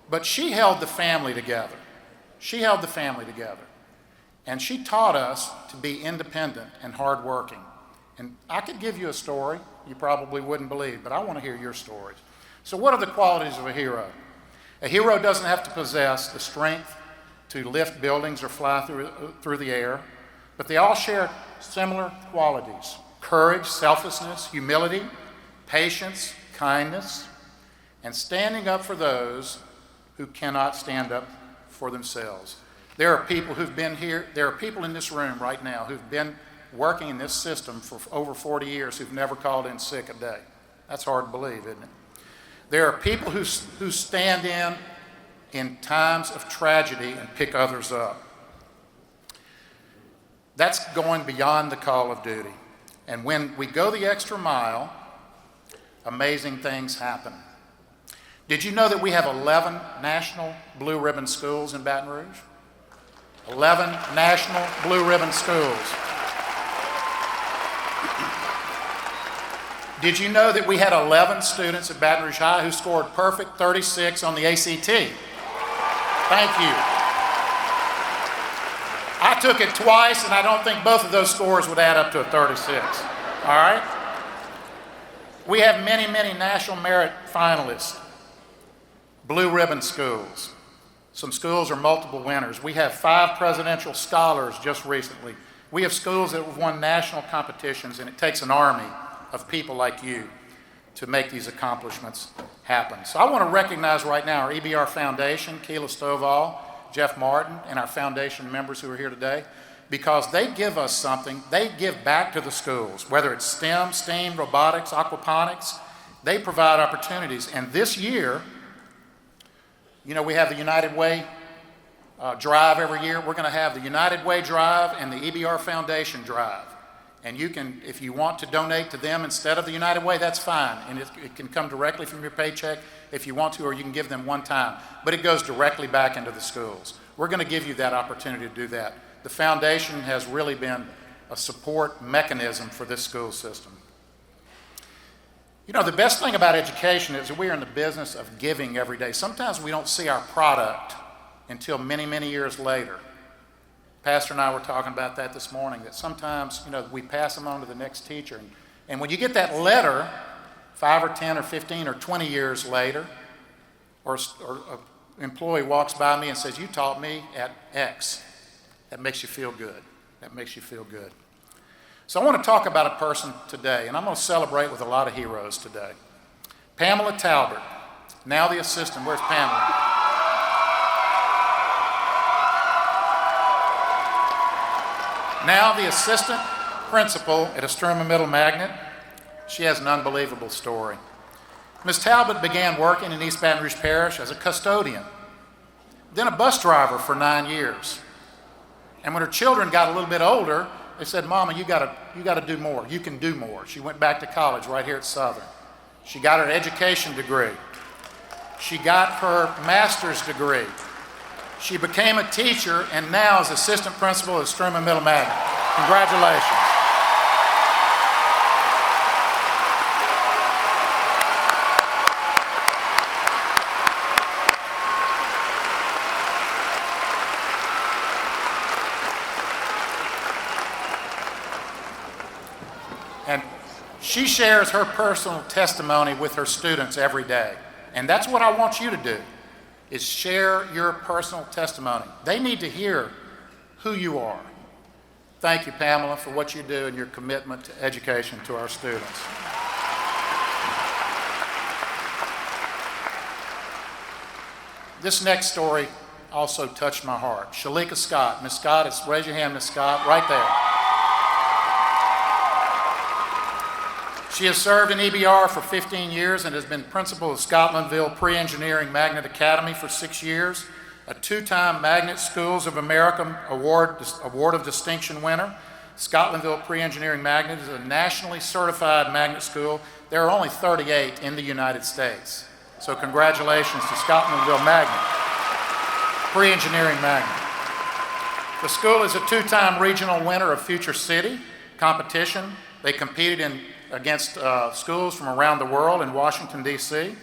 But she held the family together. She held the family together. And she taught us to be independent and hardworking. And I could give you a story you probably wouldn't believe, but I want to hear your stories. So what are the qualities of a hero? A hero doesn't have to possess the strength to lift buildings or fly through the air, but they all share similar qualities: courage, selflessness, humility, patience, kindness, and standing up for those who cannot stand up for themselves. There are people who've been here, there are people in this room right now who've been working in this system for over 40 years who've never called in sick a day. That's hard to believe, isn't it? There are people who stand in times of tragedy and pick others up. That's going beyond the call of duty. And when we go the extra mile, amazing things happen. Did you know that we have 11 national blue ribbon schools in Baton Rouge? 11 national blue ribbon schools. Did you know that we had 11 students at Baton Rouge High who scored perfect 36 on the ACT? Thank you. I took it twice, and I don't think both of those scores would add up to a 36. All right? We have many, many national merit finalists, blue ribbon schools. Some schools are multiple winners. We have 5 presidential scholars just recently. We have schools that have won national competitions, and it takes an army of people like you to make these accomplishments happen. So I want to recognize right now our EBR Foundation, Keela Stovall, Jeff Martin, and our foundation members who are here today, because they give us something. They give back to the schools, whether it's STEM, STEAM, robotics, aquaponics. They provide opportunities. And this year, you know, we have the United Way Drive every year. We're going to have the United Way Drive and the EBR Foundation Drive. And you can, if you want to donate to them instead of the United Way, that's fine. And it can come directly from your paycheck if you want to, or you can give them one time. But it goes directly back into the schools. We're going to give you that opportunity to do that. The foundation has really been a support mechanism for this school system. You know, the best thing about education is that we are in the business of giving every day. Sometimes we don't see our product until many, many years later. Pastor and I were talking about that this morning, that sometimes, you know, we pass them on to the next teacher. And when you get that letter 5 or 10 or 15 or 20 years later, or an employee walks by me and says, "You taught me at X," that makes you feel good. That makes you feel good. So I want to talk about a person today, and I'm going to celebrate with a lot of heroes today. Pamela Talbert, now the assistant. Where's Pamela? Now the assistant principal at Estruma Middle Magnet. She has an unbelievable story. Ms. Talbot began working in East Baton Rouge Parish as a custodian, then a bus driver for 9 years. And when her children got a little bit older, they said, "Mama, you gotta do more. You can do more." She went back to college right here at Southern. She got her education degree. She got her master's degree. She became a teacher and now is assistant principal at Estruma Middle Magnet. Congratulations. And she shares her personal testimony with her students every day. And that's what I want you to do, is share your personal testimony. They need to hear who you are. Thank you, Pamela, for what you do and your commitment to education to our students. This next story also touched my heart. Shalinka Scott. Miss Scott, raise your hand, Miss Scott, right there. She has served in EBR for 15 years and has been principal of Scotlandville Pre-Engineering Magnet Academy for 6 years, a 2-time Magnet Schools of America Award of Distinction winner. Scotlandville Pre-Engineering Magnet is a nationally certified magnet school. There are only 38 in the United States. So congratulations to Scotlandville Magnet, Pre-Engineering Magnet. The school is a 2-time regional winner of Future City competition. They competed against schools from around the world in Washington, D.C.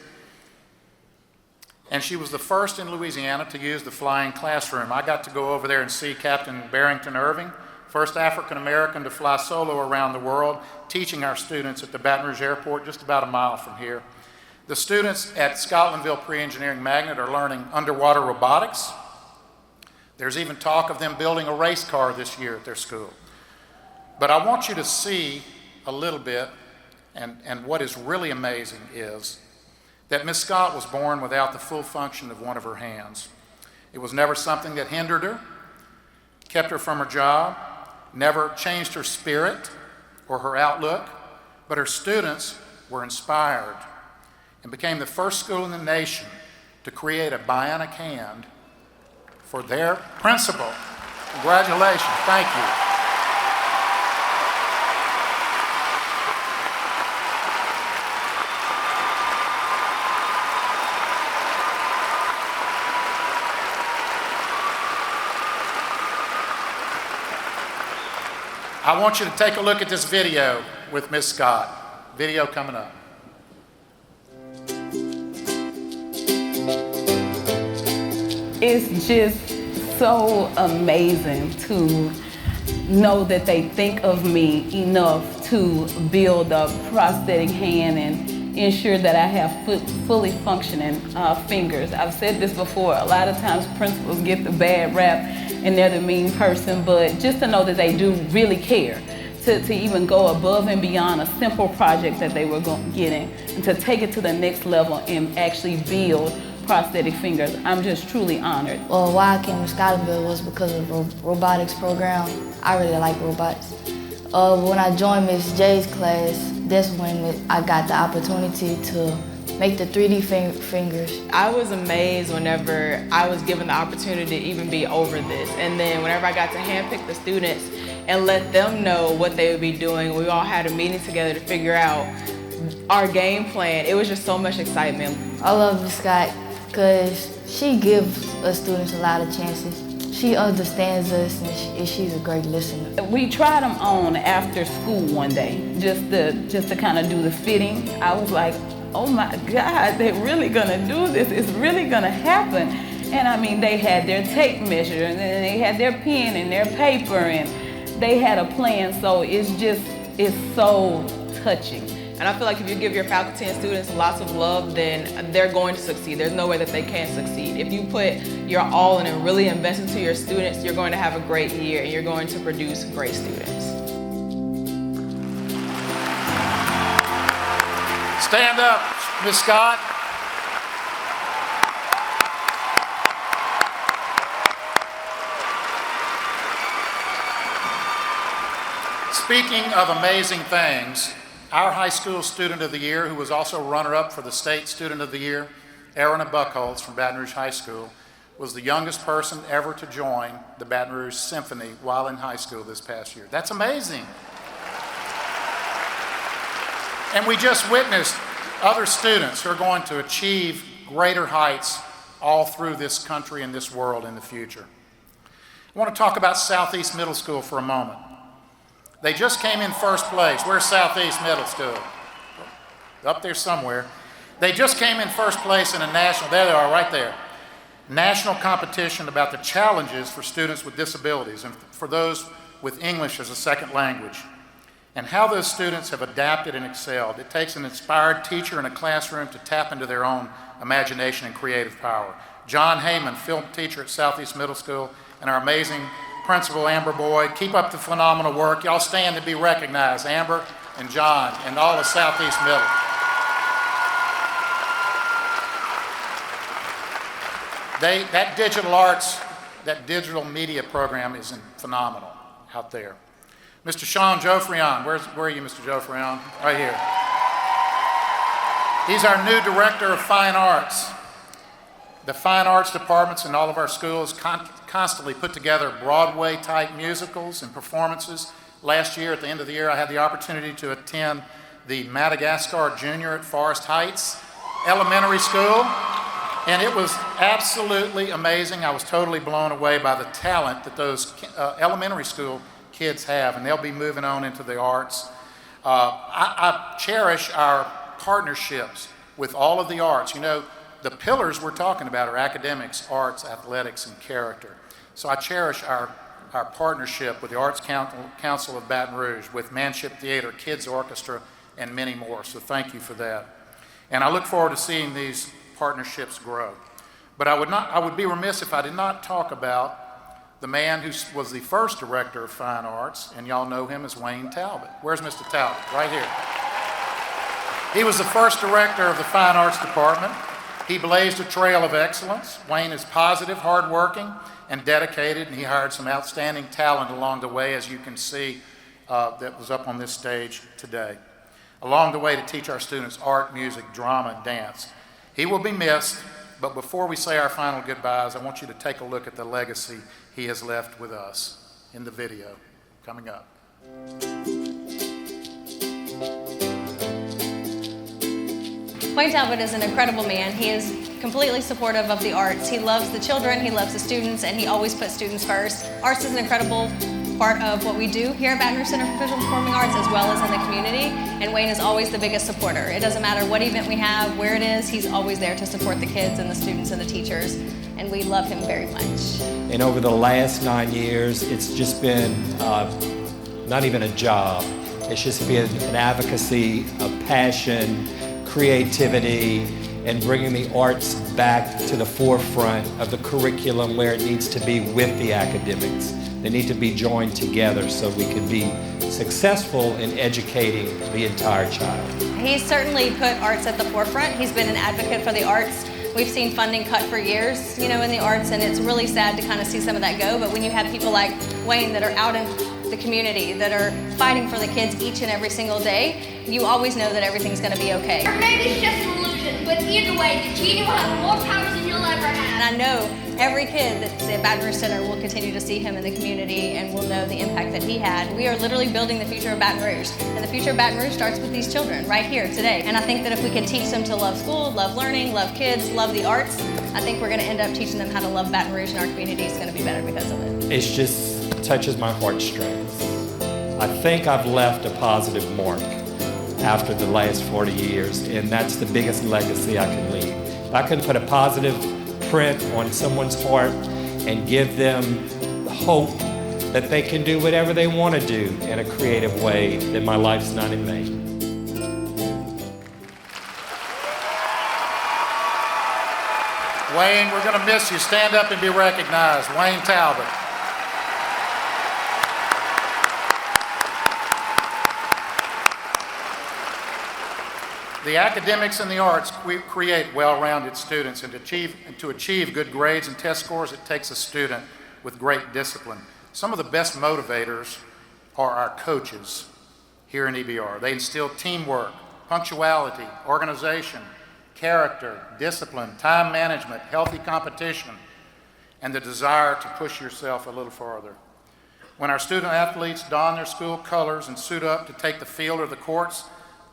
And she was the first in Louisiana to use the flying classroom. I got to go over there and see Captain Barrington Irving, first African American to fly solo around the world, teaching our students at the Baton Rouge Airport, just about a mile from here. The students at Scotlandville Pre-Engineering Magnet are learning underwater robotics. There's even talk of them building a race car this year at their school. But I want you to see a little bit, and what is really amazing is that Miss Scott was born without the full function of one of her hands. It was never something that hindered her, kept her from her job, never changed her spirit or her outlook, but her students were inspired and became the first school in the nation to create a bionic hand for their principal. Congratulations, thank you. I want you to take a look at this video with Miss Scott. Video coming up. It's just so amazing to know that they think of me enough to build a prosthetic hand and ensure that I have fully functioning fingers. I've said this before, a lot of times principals get the bad rap and they're the mean person, but just to know that they do really care, to even go above and beyond a simple project that they were getting, and to take it to the next level and actually build prosthetic fingers. I'm just truly honored. Well, why I came to Scotlandville was because of the robotics program. I really like robotics. When I joined Miss J's class, that's when I got the opportunity to make the 3D fingers. I was amazed whenever I was given the opportunity to even be over this. And then whenever I got to handpick the students, and let them know what they would be doing. We all had a meeting together to figure out our game plan. It was just so much excitement. I love Ms. Scott because she gives us students a lot of chances. She understands us and she's a great listener. We tried them on after school one day, just to kind of do the fitting. I was like, oh my God, they're really gonna do this. It's really gonna happen. And I mean, they had their tape measure and then they had their pen and their paper and they had a plan. So it's so touching. And I feel like if you give your faculty and students lots of love, then they're going to succeed. There's no way that they can't succeed. If you put your all in and really invest into your students, you're going to have a great year and you're going to produce great students. Stand up, Ms. Scott. Speaking of amazing things, our high school student of the year, who was also runner-up for the state student of the year, Aaron Buckholz from Baton Rouge High School, was the youngest person ever to join the Baton Rouge Symphony while in high school this past year. That's amazing. And we just witnessed other students who are going to achieve greater heights all through this country and this world in the future. I want to talk about Southeast Middle School for a moment. They just came in first place. Where's Southeast Middle School? Up there somewhere. They just came in first place in a national, there they are right there, national competition about the challenges for students with disabilities and for those with English as a second language, and how those students have adapted and excelled. It takes an inspired teacher in a classroom to tap into their own imagination and creative power. John Heyman, film teacher at Southeast Middle School, and our amazing Principal Amber Boyd. Keep up the phenomenal work. Y'all stand to be recognized, Amber and John and all of Southeast Middle. That digital arts, that digital media program is phenomenal out there. Mr. Sean Joffrion, where are you, Mr. Joffrion? Right here. He's our new Director of Fine Arts. The fine arts departments in all of our schools constantly put together Broadway-type musicals and performances. Last year, at the end of the year, I had the opportunity to attend the Madagascar Junior at Forest Heights Elementary School, and it was absolutely amazing. I was totally blown away by the talent that those elementary school kids have, and they'll be moving on into the arts. I cherish our partnerships with all of the arts. You know, the pillars we're talking about are academics, arts, athletics, and character. So I cherish our partnership with the Arts Council of Baton Rouge, with Manship Theater, Kids Orchestra, and many more. So thank you for that. And I look forward to seeing these partnerships grow. But I would be remiss if I did not talk about the man who was the first Director of Fine Arts, and y'all know him as Wayne Talbot. Where's Mr. Talbot? Right here. He was the first Director of the Fine Arts Department. He blazed a trail of excellence. Wayne is positive, hardworking, and dedicated, and he hired some outstanding talent along the way, as you can see that was up on this stage today, along the way to teach our students art, music, drama, and dance. He will be missed, but before we say our final goodbyes, I want you to take a look at the legacy he has left with us in the video coming up. Wayne Talbot is an incredible man. He is completely supportive of the arts. He loves the children, he loves the students, and he always puts students first. Arts is an incredible part of what we do here at Baton Rouge Center for Visual Performing Arts, as well as in the community, and Wayne is always the biggest supporter. It doesn't matter what event we have, where it is, he's always there to support the kids and the students and the teachers, and we love him very much. And over the last 9 years, it's just been not even a job. It's just been an advocacy, a passion, creativity, and bringing the arts back to the forefront of the curriculum where it needs to be with the academics. They need to be joined together so we can be successful in educating the entire child. He's certainly put arts at the forefront. He's been an advocate for the arts. We've seen funding cut for years, in the arts, and it's really sad to kind of see some of that go. But when you have people like Wayne that are out in the community, that are fighting for the kids each and every single day, you always know that everything's going to be okay. Or maybe it's just an illusion, but either way, the genie will have more powers than you'll ever have. And I know every kid that's at Baton Rouge Center will continue to see him in the community and will know the impact that he had. We are literally building the future of Baton Rouge. And the future of Baton Rouge starts with these children right here today. And I think that if we can teach them to love school, love learning, love kids, love the arts, I think we're going to end up teaching them how to love Baton Rouge, and our community is going to be better because of it. It just touches my heartstrings. I think I've left a positive mark after the last 40 years, and that's the biggest legacy I can leave. If I can put a positive print on someone's heart and give them hope that they can do whatever they want to do in a creative way, then my life's not in vain. Wayne, we're going to miss you. Stand up and be recognized. Wayne Talbot. The academics and the arts create well-rounded students, and to achieve good grades and test scores, it takes a student with great discipline. Some of the best motivators are our coaches here in EBR. They instill teamwork, punctuality, organization, character, discipline, time management, healthy competition, and the desire to push yourself a little farther. When our student athletes don their school colors and suit up to take the field or the courts,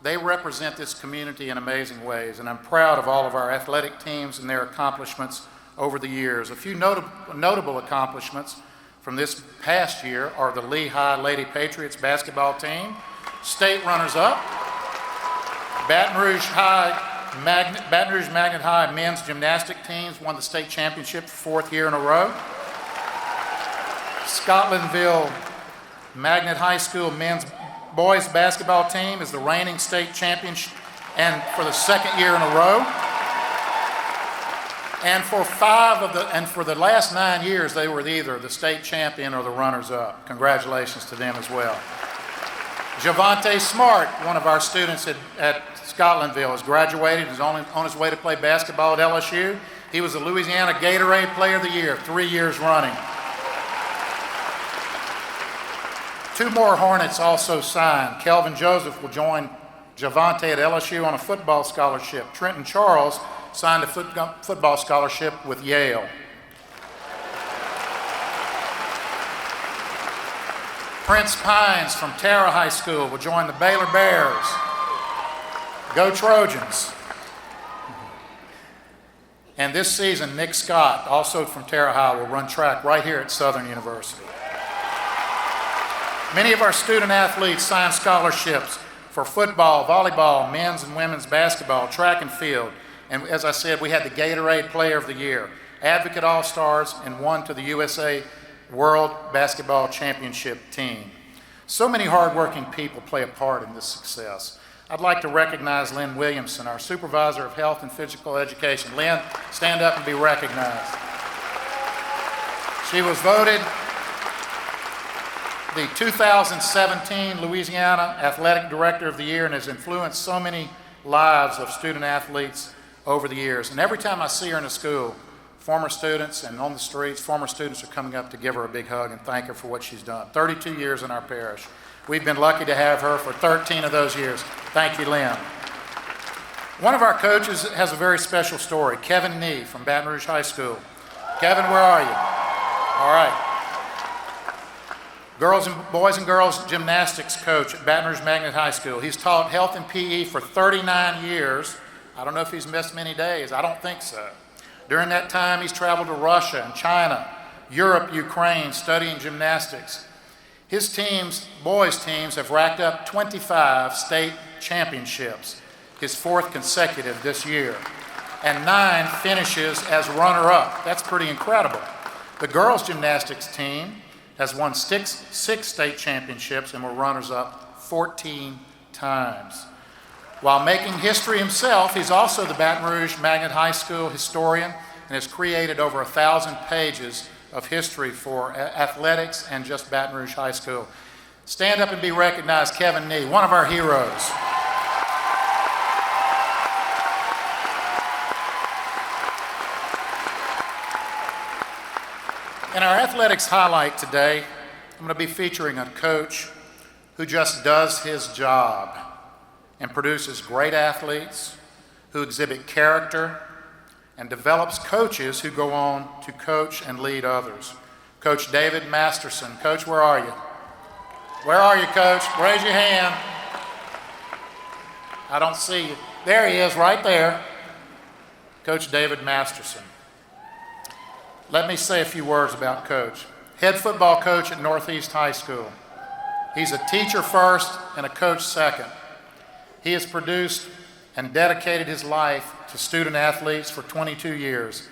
they represent this community in amazing ways, and I'm proud of all of our athletic teams and their accomplishments over the years. A few notable accomplishments from this past year are the Lehigh Lady Patriots basketball team, state runners-up, Baton Rouge Magnet High men's gymnastic teams won the state championship for 4th year in a row. Scotlandville Magnet High School men's boys basketball team is the reigning state champion and for the 2nd year in a row. And for the last 9 years, they were either the state champion or the runners-up. Congratulations to them as well. Javante Smart, one of our students at Scotlandville, has graduated, is on his way to play basketball at LSU. He was the Louisiana Gatorade Player of the Year 3 years running. 2 more Hornets also signed. Kelvin Joseph will join Javante at LSU on a football scholarship. Trenton Charles signed a football scholarship with Yale. Prince Pines from Tara High School will join the Baylor Bears. Go Trojans. And this season, Nick Scott, also from Tara High, will run track right here at Southern University. Many of our student athletes signed scholarships for football, volleyball, men's and women's basketball, track and field. And as I said, we had the Gatorade Player of the Year, Advocate All-Stars, and won to the USA World Basketball Championship team. So many hardworking people play a part in this success. I'd like to recognize Lynn Williamson, our Supervisor of Health and Physical Education. Lynn, stand up and be recognized. She was voted the 2017 Louisiana Athletic Director of the Year and has influenced so many lives of student athletes over the years. And every time I see her in a school, former students and on the streets, former students are coming up to give her a big hug and thank her for what she's done. 32 years in our parish. We've been lucky to have her for 13 of those years. Thank you, Lynn. One of our coaches has a very special story, Kevin Nee from Baton Rouge High School. Kevin, where are you? All right. Boys and girls gymnastics coach at Baton Rouge Magnet High School. He's taught health and PE for 39 years. I don't know if he's missed many days. I don't think so. During that time, he's traveled to Russia and China, Europe, Ukraine, studying gymnastics. His teams, boys' teams, have racked up 25 state championships, his 4th consecutive this year, and 9 finishes as runner-up. That's pretty incredible. The girls' gymnastics team has won six state championships and were runners-up 14 times. While making history himself, he's also the Baton Rouge Magnet High School historian and has created over 1,000 pages of history for athletics and just Baton Rouge High School. Stand up and be recognized, Kevin Nee, one of our heroes. In our athletics highlight today, I'm going to be featuring a coach who just does his job and produces great athletes who exhibit character and develops coaches who go on to coach and lead others. Coach David Masterson. Coach, where are you? Where are you, Coach? Raise your hand. I don't see you. There he is, right there. Coach David Masterson. Let me say a few words about Coach. Head football coach at Northeast High School. He's a teacher first and a coach second. He has produced and dedicated his life to student athletes for 22 years.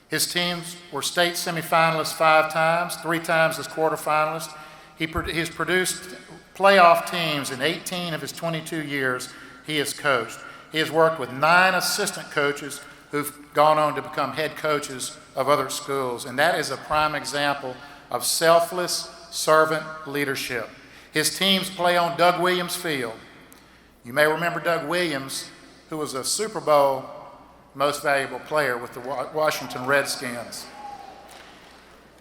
His teams were state semifinalists 5 times, 3 times as quarterfinalists. He has produced playoff teams in 18 of his 22 years he has coached. He has worked with 9 assistant coaches who've gone on to become head coaches of other schools, and that is a prime example of selfless servant leadership. His teams play on Doug Williams Field. You may remember Doug Williams, who was a Super Bowl most valuable player with the Washington Redskins.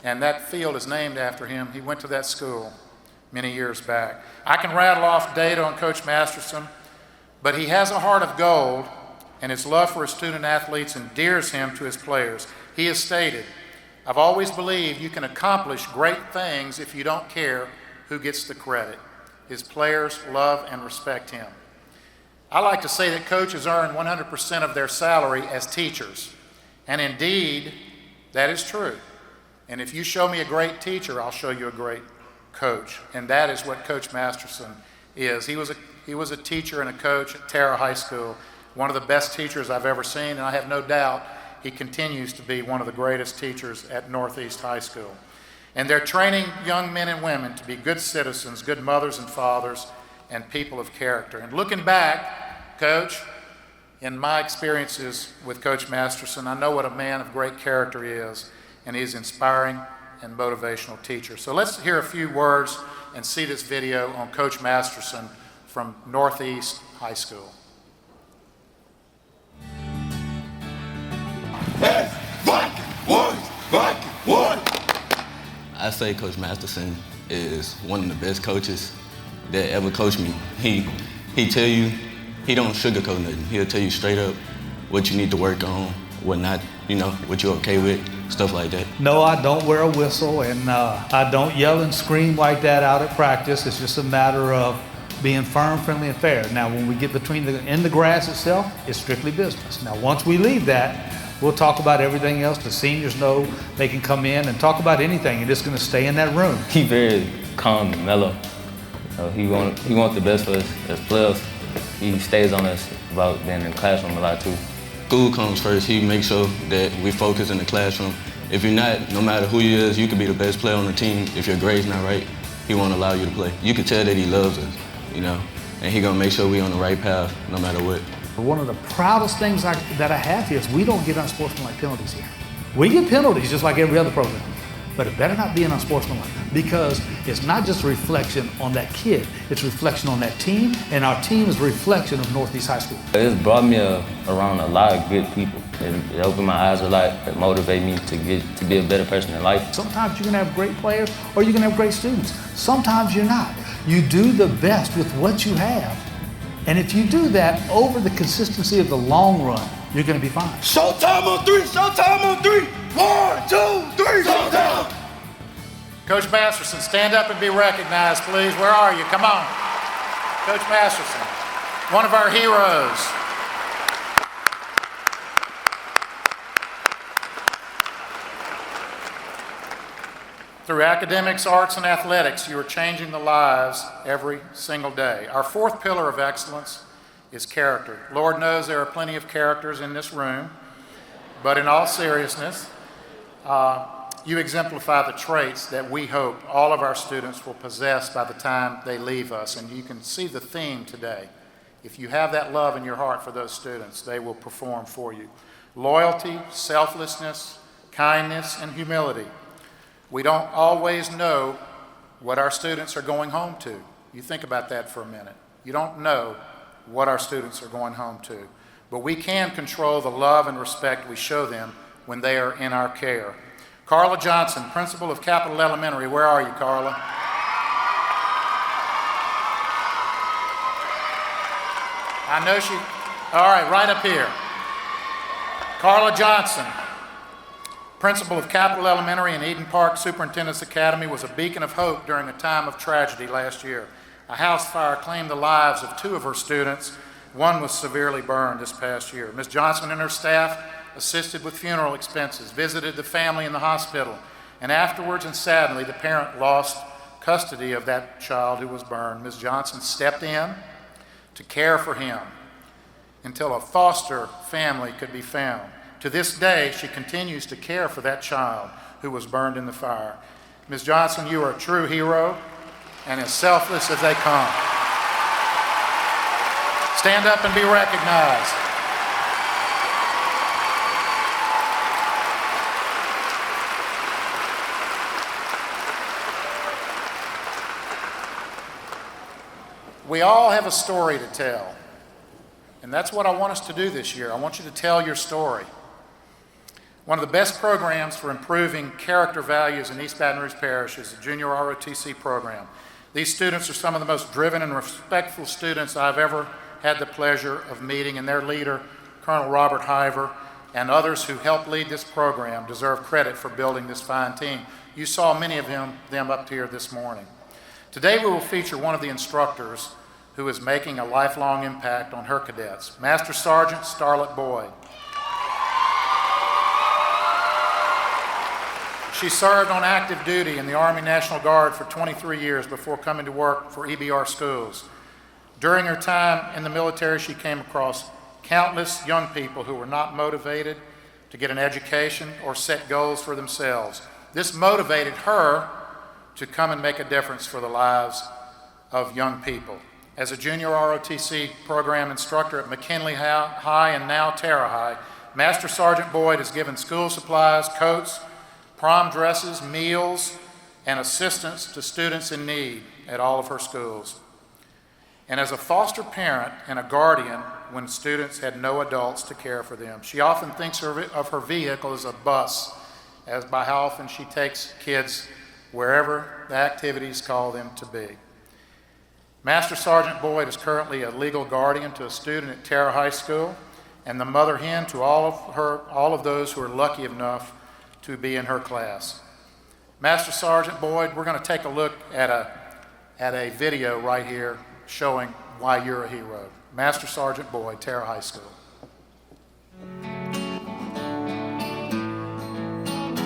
And that field is named after him. He went to that school many years back. I can rattle off data on Coach Masterson, but he has a heart of gold, and his love for his student athletes endears him to his players. He has stated, "I've always believed you can accomplish great things if you don't care who gets the credit." His players love and respect him. I like to say that coaches earn 100% of their salary as teachers. And indeed, that is true. And if you show me a great teacher, I'll show you a great coach. And that is what Coach Masterson is. He was a teacher and a coach at Terra High School, one of the best teachers I've ever seen, and I have no doubt he continues to be one of the greatest teachers at Northeast High School. And they're training young men and women to be good citizens, good mothers and fathers, and people of character. And looking back, Coach, in my experiences with Coach Masterson, I know what a man of great character he is, and he's an inspiring and motivational teacher. So let's hear a few words and see this video on Coach Masterson from Northeast High School. I say Coach Masterson is one of the best coaches that ever coached me. He tell you, he don't sugarcoat nothing. He'll tell you straight up what you need to work on, what not, what you're okay with, stuff like that. No, I don't wear a whistle, and I don't yell and scream like that out at practice. It's just a matter of being firm, friendly, and fair. Now, when we get in the grass itself, it's strictly business. Now, once we leave that, we'll talk about everything else. The seniors know they can come in and talk about anything, and it's going to stay in that room. He's very calm and mellow. He wants the best for us as players. He stays on us about being in the classroom a lot too. School comes first. He makes sure that we focus in the classroom. If you're not, no matter who you is, you could be the best player on the team. If your grade's not right, he won't allow you to play. You can tell that he loves us, and he gonna make sure we on the right path no matter what. One of the proudest things that I have here is we don't get unsportsmanlike penalties here. We get penalties just like every other program, but it better not be an unsportsmanlike, because it's not just a reflection on that kid, it's a reflection on that team, and our team is a reflection of Northeast High School. It's brought me around a lot of good people. It opened my eyes a lot. It motivated me to be a better person in life. Sometimes you're gonna have great players or you're gonna have great students. Sometimes you're not. You do the best with what you have. And if you do that over the consistency of the long run, you're gonna be fine. Showtime on 3, showtime on 3. 1, 2, 3, showtime. Coach Masterson, stand up and be recognized, please. Where are you? Come on. Coach Masterson, one of our heroes. Through academics, arts, and athletics, you are changing the lives every single day. Our fourth pillar of excellence is character. Lord knows there are plenty of characters in this room, but in all seriousness, you exemplify the traits that we hope all of our students will possess by the time they leave us. And you can see the theme today. If you have that love in your heart for those students, they will perform for you. Loyalty, selflessness, kindness, and humility. We don't always know what our students are going home to. You think about that for a minute. You don't know what our students are going home to. But we can control the love and respect we show them when they are in our care. Carla Johnson, principal of Capitol Elementary. Where are you, Carla? I know she, all right, right up here. Carla Johnson, principal of Capitol Elementary and Eden Park Superintendent's Academy, was a beacon of hope during a time of tragedy last year. A house fire claimed the lives of 2 of her students. One was severely burned this past year. Ms. Johnson and her staff assisted with funeral expenses, visited the family in the hospital, and afterwards, and sadly, the parent lost custody of that child who was burned. Ms. Johnson stepped in to care for him until a foster family could be found. To this day, she continues to care for that child who was burned in the fire. Ms. Johnson, you are a true hero and as selfless as they come. Stand up and be recognized. We all have a story to tell, and that's what I want us to do this year. I want you to tell your story. One of the best programs for improving character values in East Baton Rouge Parish is the Junior ROTC program. These students are some of the most driven and respectful students I've ever had the pleasure of meeting, and their leader, Colonel Robert Hiver, and others who helped lead this program deserve credit for building this fine team. You saw many of them up here this morning. Today we will feature one of the instructors who is making a lifelong impact on her cadets, Master Sergeant Starlet Boyd. She served on active duty in the Army National Guard for 23 years before coming to work for EBR Schools. During her time in the military, she came across countless young people who were not motivated to get an education or set goals for themselves. This motivated her to come and make a difference for the lives of young people. As a junior ROTC program instructor at McKinley High and now Tara High, Master Sergeant Boyd has given school supplies, coats, prom dresses, meals, and assistance to students in need at all of her schools. And as a foster parent and a guardian when students had no adults to care for them, she often thinks of her vehicle as a bus, as by how often she takes kids wherever the activities call them to be. Master Sergeant Boyd is currently a legal guardian to a student at Tara High School and the mother hen to all of those who are lucky enough to be in her class. Master Sergeant Boyd, we're going to take a look at a video right here showing why you're a hero. Master Sergeant Boyd, Tara High School.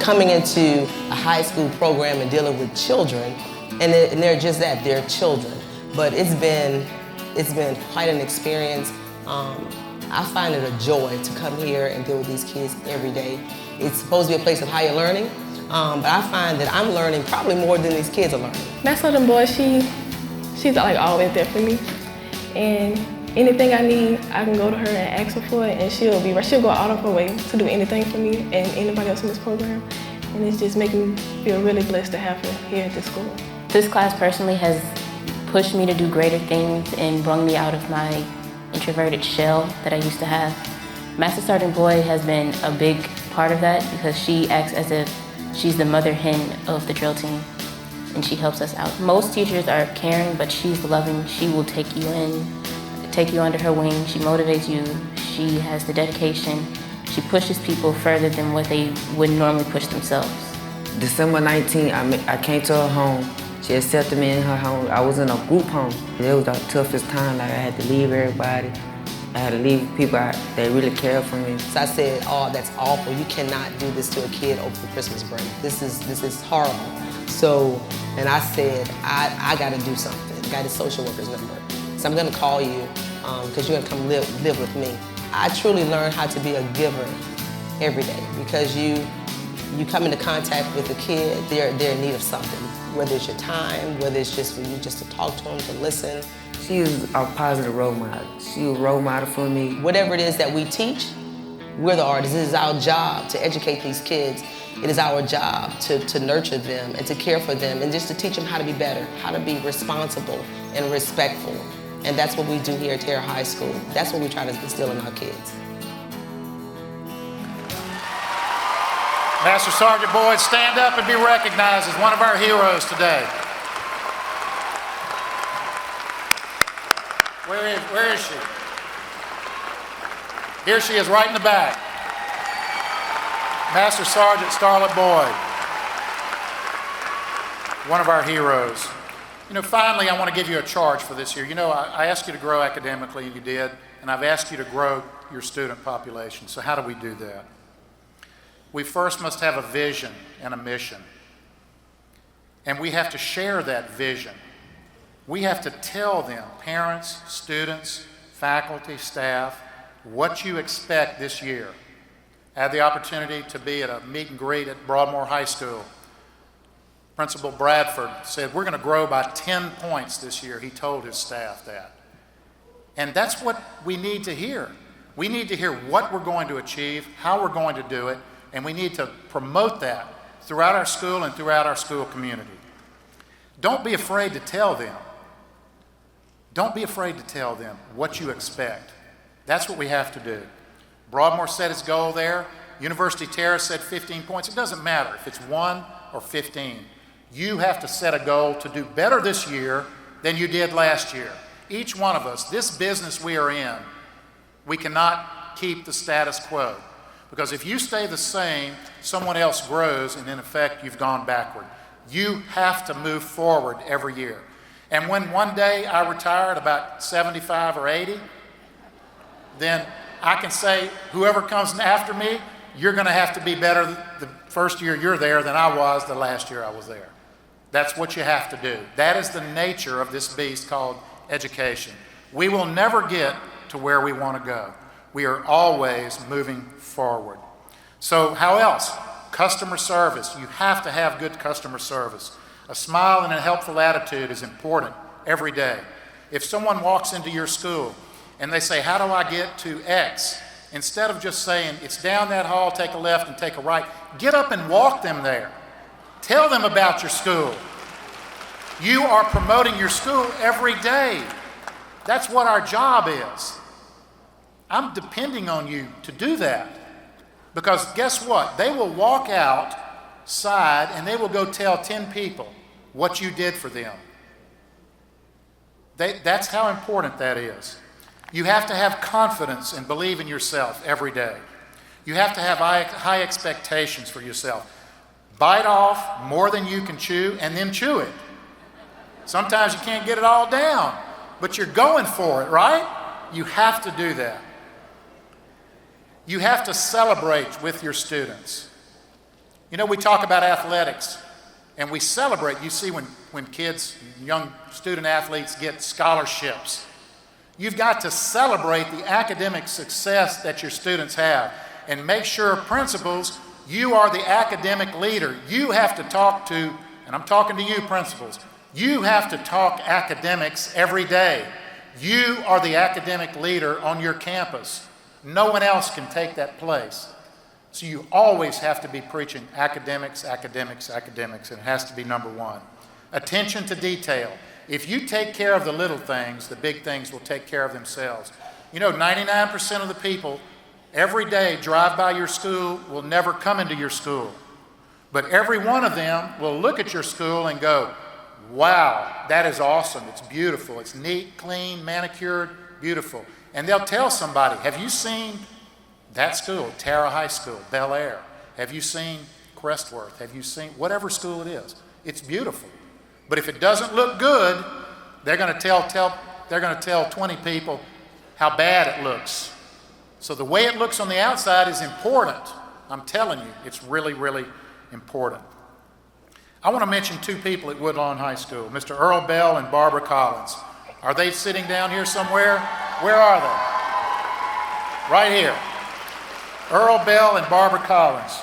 Coming into a high school program and dealing with children, and they're just that, they're children. But it's been quite an experience. I find it a joy to come here and deal with these kids every day. It's supposed to be a place of higher learning, but I find that I'm learning probably more than these kids are learning. Master Sergeant Boyd, she's like always there for me. And anything I need, I can go to her and ask her for it, and she'll go out of her way to do anything for me and anybody else in this program. And it's just making me feel really blessed to have her here at this school. This class personally has pushed me to do greater things and brung me out of my introverted shell that I used to have. Master Sergeant Boyd has been a big part of that because she acts as if she's the mother hen of the drill team, and she helps us out. Most teachers are caring, but she's loving. She will take you in, take you under her wing. She motivates you. She has the dedication. She pushes people further than what they would normally push themselves. December 19th, I came to her home. She accepted me in her home. I was in a group home. It was the toughest time. Like, I had to leave everybody. I had to leave people that really cared for me. So I said, oh, that's awful. You cannot do this to a kid over the Christmas break. This is horrible. So, and I said, I got to do something. I got his social worker's number. So I'm going to call you because you're going to come live with me. I truly learned how to be a giver every day because you come into contact with a kid, they're in need of something. Whether it's your time, whether it's just for you just to talk to them, to listen. She is a positive role model. She was a role model for me. Whatever it is that we teach, we're the artists. It is our job to educate these kids. It is our job to nurture them and to care for them and just to teach them how to be better, how to be responsible and respectful. And that's what we do here at Tara High School. That's what we try to instill in our kids. Master Sergeant Boyd, stand up and be recognized as one of our heroes today. Where is she? Here she is, right in the back. Master Sergeant Starlet Boyd, one of our heroes. You know, finally, I want to give you a charge for this year. You know, I asked you to grow academically, and you did, and I've asked you to grow your student population. So how do we do that? We first must have a vision and a mission. And we have to share that vision. We have to tell them, parents, students, faculty, staff, what you expect this year. I had the opportunity to be at a meet and greet at Broadmoor High School. Principal Bradford said, we're going to grow by 10 points this year. He told his staff that. And that's what we need to hear. We need to hear what we're going to achieve, how we're going to do it, and we need to promote that throughout our school and throughout our school community. Don't be afraid to tell them. Don't be afraid to tell them what you expect. That's what we have to do. Broadmoor set its goal there. University Terrace said 15 points. It doesn't matter if it's 1 or 15. You have to set a goal to do better this year than you did last year. Each one of us, this business we are in, we cannot keep the status quo. Because if you stay the same, someone else grows, and in effect, you've gone backward. You have to move forward every year. And when one day I retire at about 75 or 80, then I can say, whoever comes after me, you're going to have to be better the first year you're there than I was the last year I was there. That's what you have to do. That is the nature of this beast called education. We will never get to where we want to go. We are always moving forward. So how else? Customer service. You have to have good customer service. A smile and a helpful attitude is important every day. If someone walks into your school and they say, how do I get to X? Instead of just saying, it's down that hall, take a left and take a right, get up and walk them there. Tell them about your school. You are promoting your school every day. That's what our job is. I'm depending on you to do that. Because guess what? They will walk outside and they will go tell 10 people what you did for them. That's how important that is. You have to have confidence and believe in yourself every day. You have to have high expectations for yourself. Bite off more than you can chew and then chew it. Sometimes you can't get it all down, but you're going for it, right? You have to do that. You have to celebrate with your students. You know, we talk about athletics and we celebrate. You see when kids, young student athletes get scholarships. You've got to celebrate the academic success that your students have and make sure, principals, you are the academic leader. You have to talk to, and I'm talking to you, principals, you have to talk academics every day. You are the academic leader on your campus. No one else can take that place. So you always have to be preaching academics, academics, academics, and it has to be number one. Attention to detail. If you take care of the little things, the big things will take care of themselves. You know, 99% of the people every day drive by your school will never come into your school. But every one of them will look at your school and go, wow, that is awesome. It's beautiful. It's neat, clean, manicured, beautiful. And they'll tell somebody, have you seen that school, Tara High School, Bel Air? Have you seen Crestworth? Have you seen whatever school it is? It's beautiful. But if it doesn't look good, they're going to tell 20 people how bad it looks. So the way it looks on the outside is important. I'm telling you, it's really, really important. I want to mention two people at Woodlawn High School, Mr. Earl Bell and Barbara Collins. Are they sitting down here somewhere? Where are they? Right here. Earl Bell and Barbara Collins,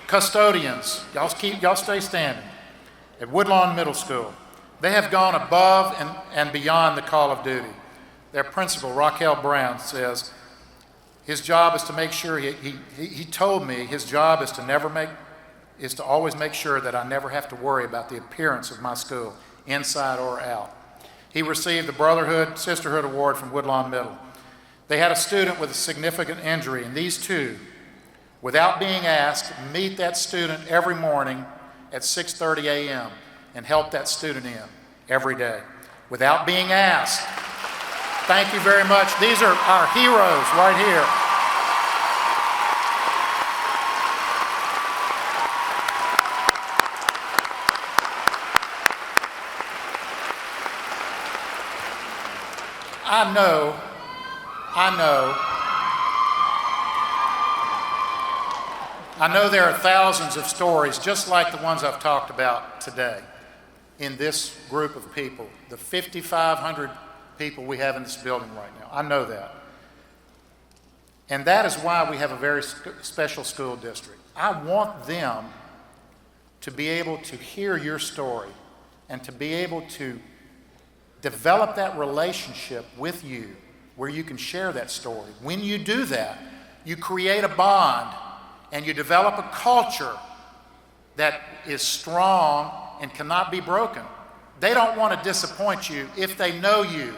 custodians. Y'all stay standing. At Woodlawn Middle School. They have gone above and beyond the call of duty. Their principal, Raquel Brown, says his job is to make sure, he told me his job is to always make sure that I never have to worry about the appearance of my school, inside or out. He received the Brotherhood, Sisterhood Award from Woodlawn Middle. They had a student with a significant injury, and these two, without being asked, meet that student every morning at 6:30 a.m. and help that student in every day without being asked. Thank you very much. These are our heroes right here. I know there are thousands of stories just like the ones I've talked about today in this group of people, the 5,500 people we have in this building right now. I know that. And that is why we have a very special school district. I want them to be able to hear your story and to be able to develop that relationship with you where you can share that story. When you do that, you create a bond and you develop a culture that is strong and cannot be broken. They don't want to disappoint you if they know you.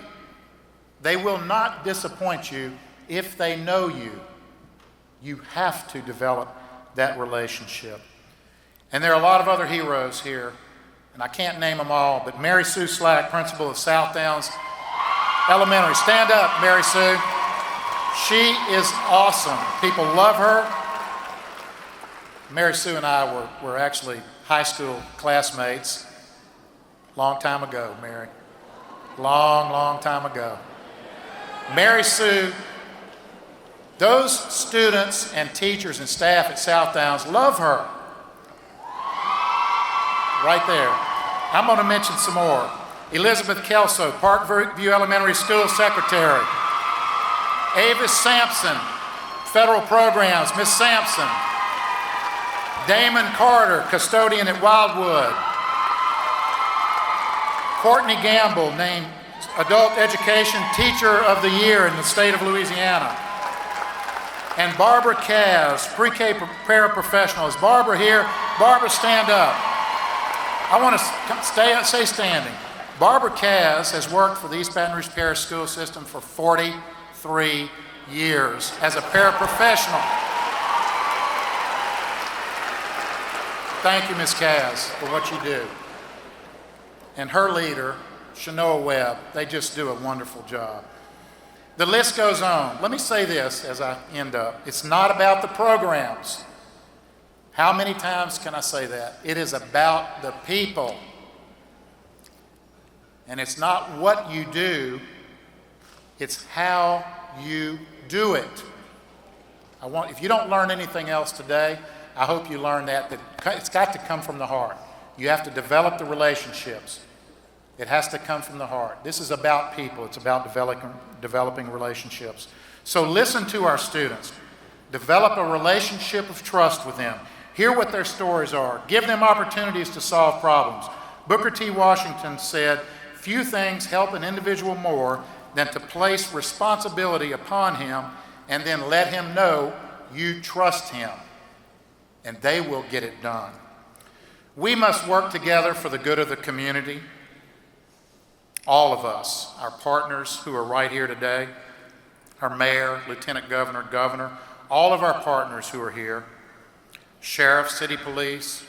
They will not disappoint you if they know you. You have to develop that relationship. And there are a lot of other heroes here, and I can't name them all, but Mary Sue Slack, principal of South Downs Elementary. Stand up, Mary Sue. She is awesome. People love her. Mary Sue and I were actually high school classmates long time ago, Mary. Long time ago. Mary Sue, those students and teachers and staff at South Downs love her. Right there. I'm going to mention some more. Elizabeth Kelso, Parkview Elementary School Secretary. Avis Sampson, Federal Programs, Miss Sampson. Damon Carter, custodian at Wildwood. Courtney Gamble, named Adult Education Teacher of the Year in the state of Louisiana. And Barbara Calves, pre-K paraprofessional. Is Barbara here? Barbara, stand up. I want to stay standing. Barbara Calves has worked for the East Baton Rouge Parish School System for 43 years as a paraprofessional. Thank you, Ms. Calves, for what you do. And her leader, Shanoa Webb, they just do a wonderful job. The list goes on. Let me say this as I end up. It's not about the programs. How many times can I say that? It is about the people. And it's not what you do, it's how you do it. If you don't learn anything else today, I hope you learn that it's got to come from the heart. You have to develop the relationships. It has to come from the heart. This is about people. It's about developing relationships. So listen to our students. Develop a relationship of trust with them. Hear what their stories are. Give them opportunities to solve problems. Booker T. Washington said, "Few things help an individual more than to place responsibility upon him and then let him know you trust him, and they will get it done." We must work together for the good of the community. All of us, our partners who are right here today, our mayor, lieutenant governor, governor, all of our partners who are here, sheriff, city police,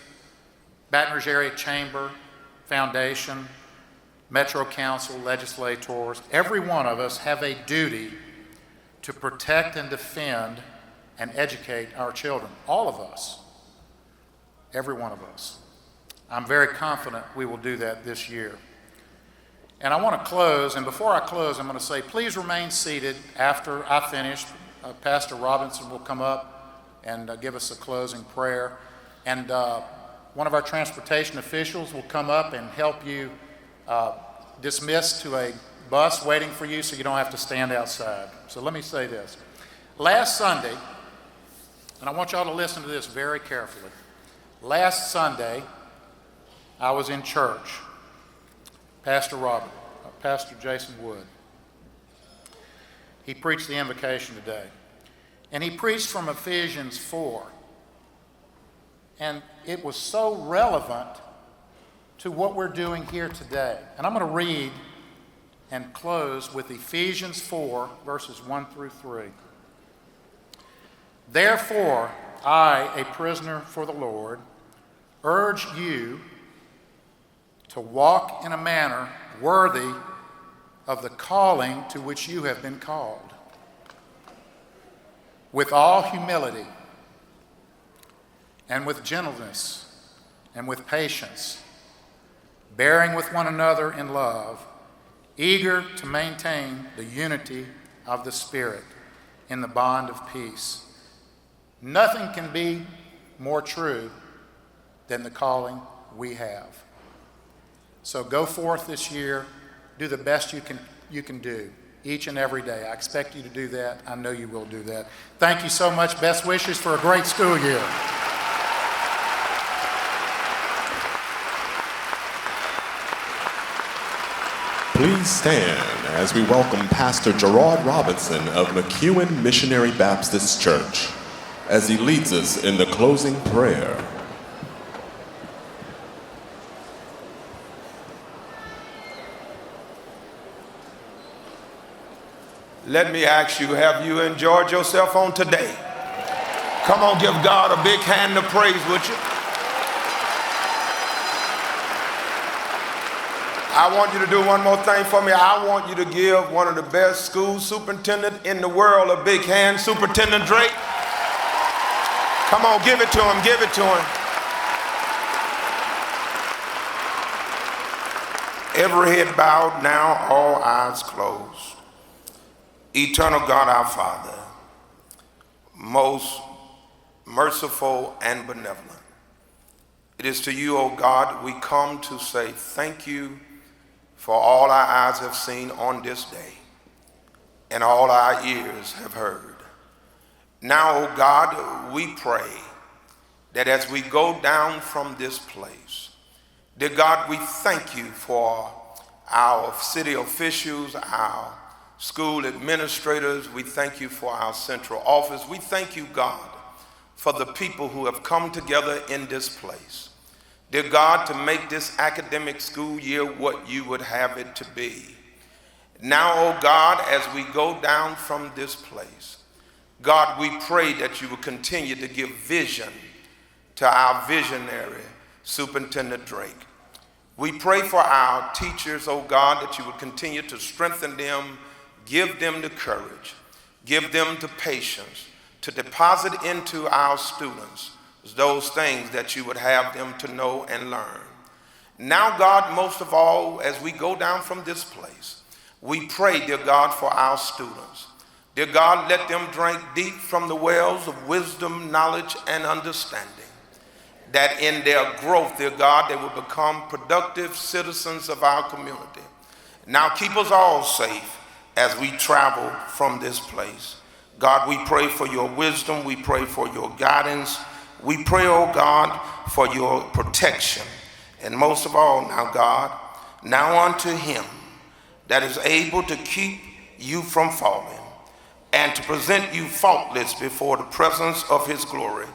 Baton Rouge Area Chamber, Foundation, Metro Council, legislators, every one of us have a duty to protect and defend and educate our children. All of us. Every one of us. I'm very confident we will do that this year. And I want to close, and before I close, I'm going to say, please remain seated after I finish. Pastor Robinson will come up and give us a closing prayer. And one of our transportation officials will come up and help you dismiss to a bus waiting for you so you don't have to stand outside. So let me say this. Last Sunday, and I want y'all to listen to this very carefully. Last Sunday, I was in church. Pastor Jason Wood. He preached the invocation today. And he preached from Ephesians 4. And it was so relevant to what we're doing here today. And I'm going to read and close with Ephesians 4, verses 1 through 3. "Therefore, I, a prisoner for the Lord, urge you to walk in a manner worthy of the calling to which you have been called, with all humility and with gentleness and with patience, bearing with one another in love, eager to maintain the unity of the Spirit in the bond of peace. Nothing can be more true than the calling we have. So go forth this year, do the best you can do each and every day. I expect you to do that. I know you will do that. Thank you so much. Best wishes for a great school year. Please stand as we welcome Pastor Jerrod Robinson of Mcewan Missionary Baptist Church as he leads us in the closing prayer. Let me ask you, have you enjoyed yourself on today? Come on, give God a big hand of praise, would you? I want you to do one more thing for me. I want you to give one of the best school superintendents in the world a big hand, Superintendent Drake. Come on, give it to him, give it to him. Every head bowed now, all eyes closed. Eternal God, our Father, most merciful and benevolent, it is to you, O God, we come to say thank you for all our eyes have seen on this day and all our ears have heard. Now, O God, we pray that as we go down from this place, dear God, we thank you for our city officials, our school administrators. We thank you for our central office. We thank you, God, for the people who have come together in this place, dear God, to make this academic school year what you would have it to be. Now, oh God, as we go down from this place, God, we pray that you will continue to give vision to our visionary, Superintendent Drake. We pray for our teachers, oh God, that you would continue to strengthen them, give them the courage, give them the patience to deposit into our students those things that you would have them to know and learn. Now, God, most of all, as we go down from this place, we pray, dear God, for our students. Dear God, let them drink deep from the wells of wisdom, knowledge, and understanding, that in their growth, dear God, they will become productive citizens of our community. Now, keep us all safe as we travel from this place. God, we pray for your wisdom. We pray for your guidance. We pray, oh God, for your protection. And most of all, now, God, now unto him that is able to keep you from falling and to present you faultless before the presence of his glory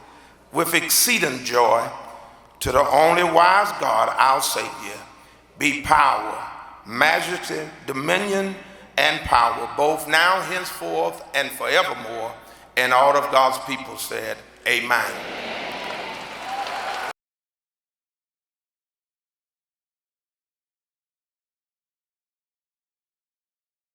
with exceeding joy, to the only wise God, our Savior, be power, majesty, dominion, and power, both now, henceforth, and forevermore. And all of God's people said, amen.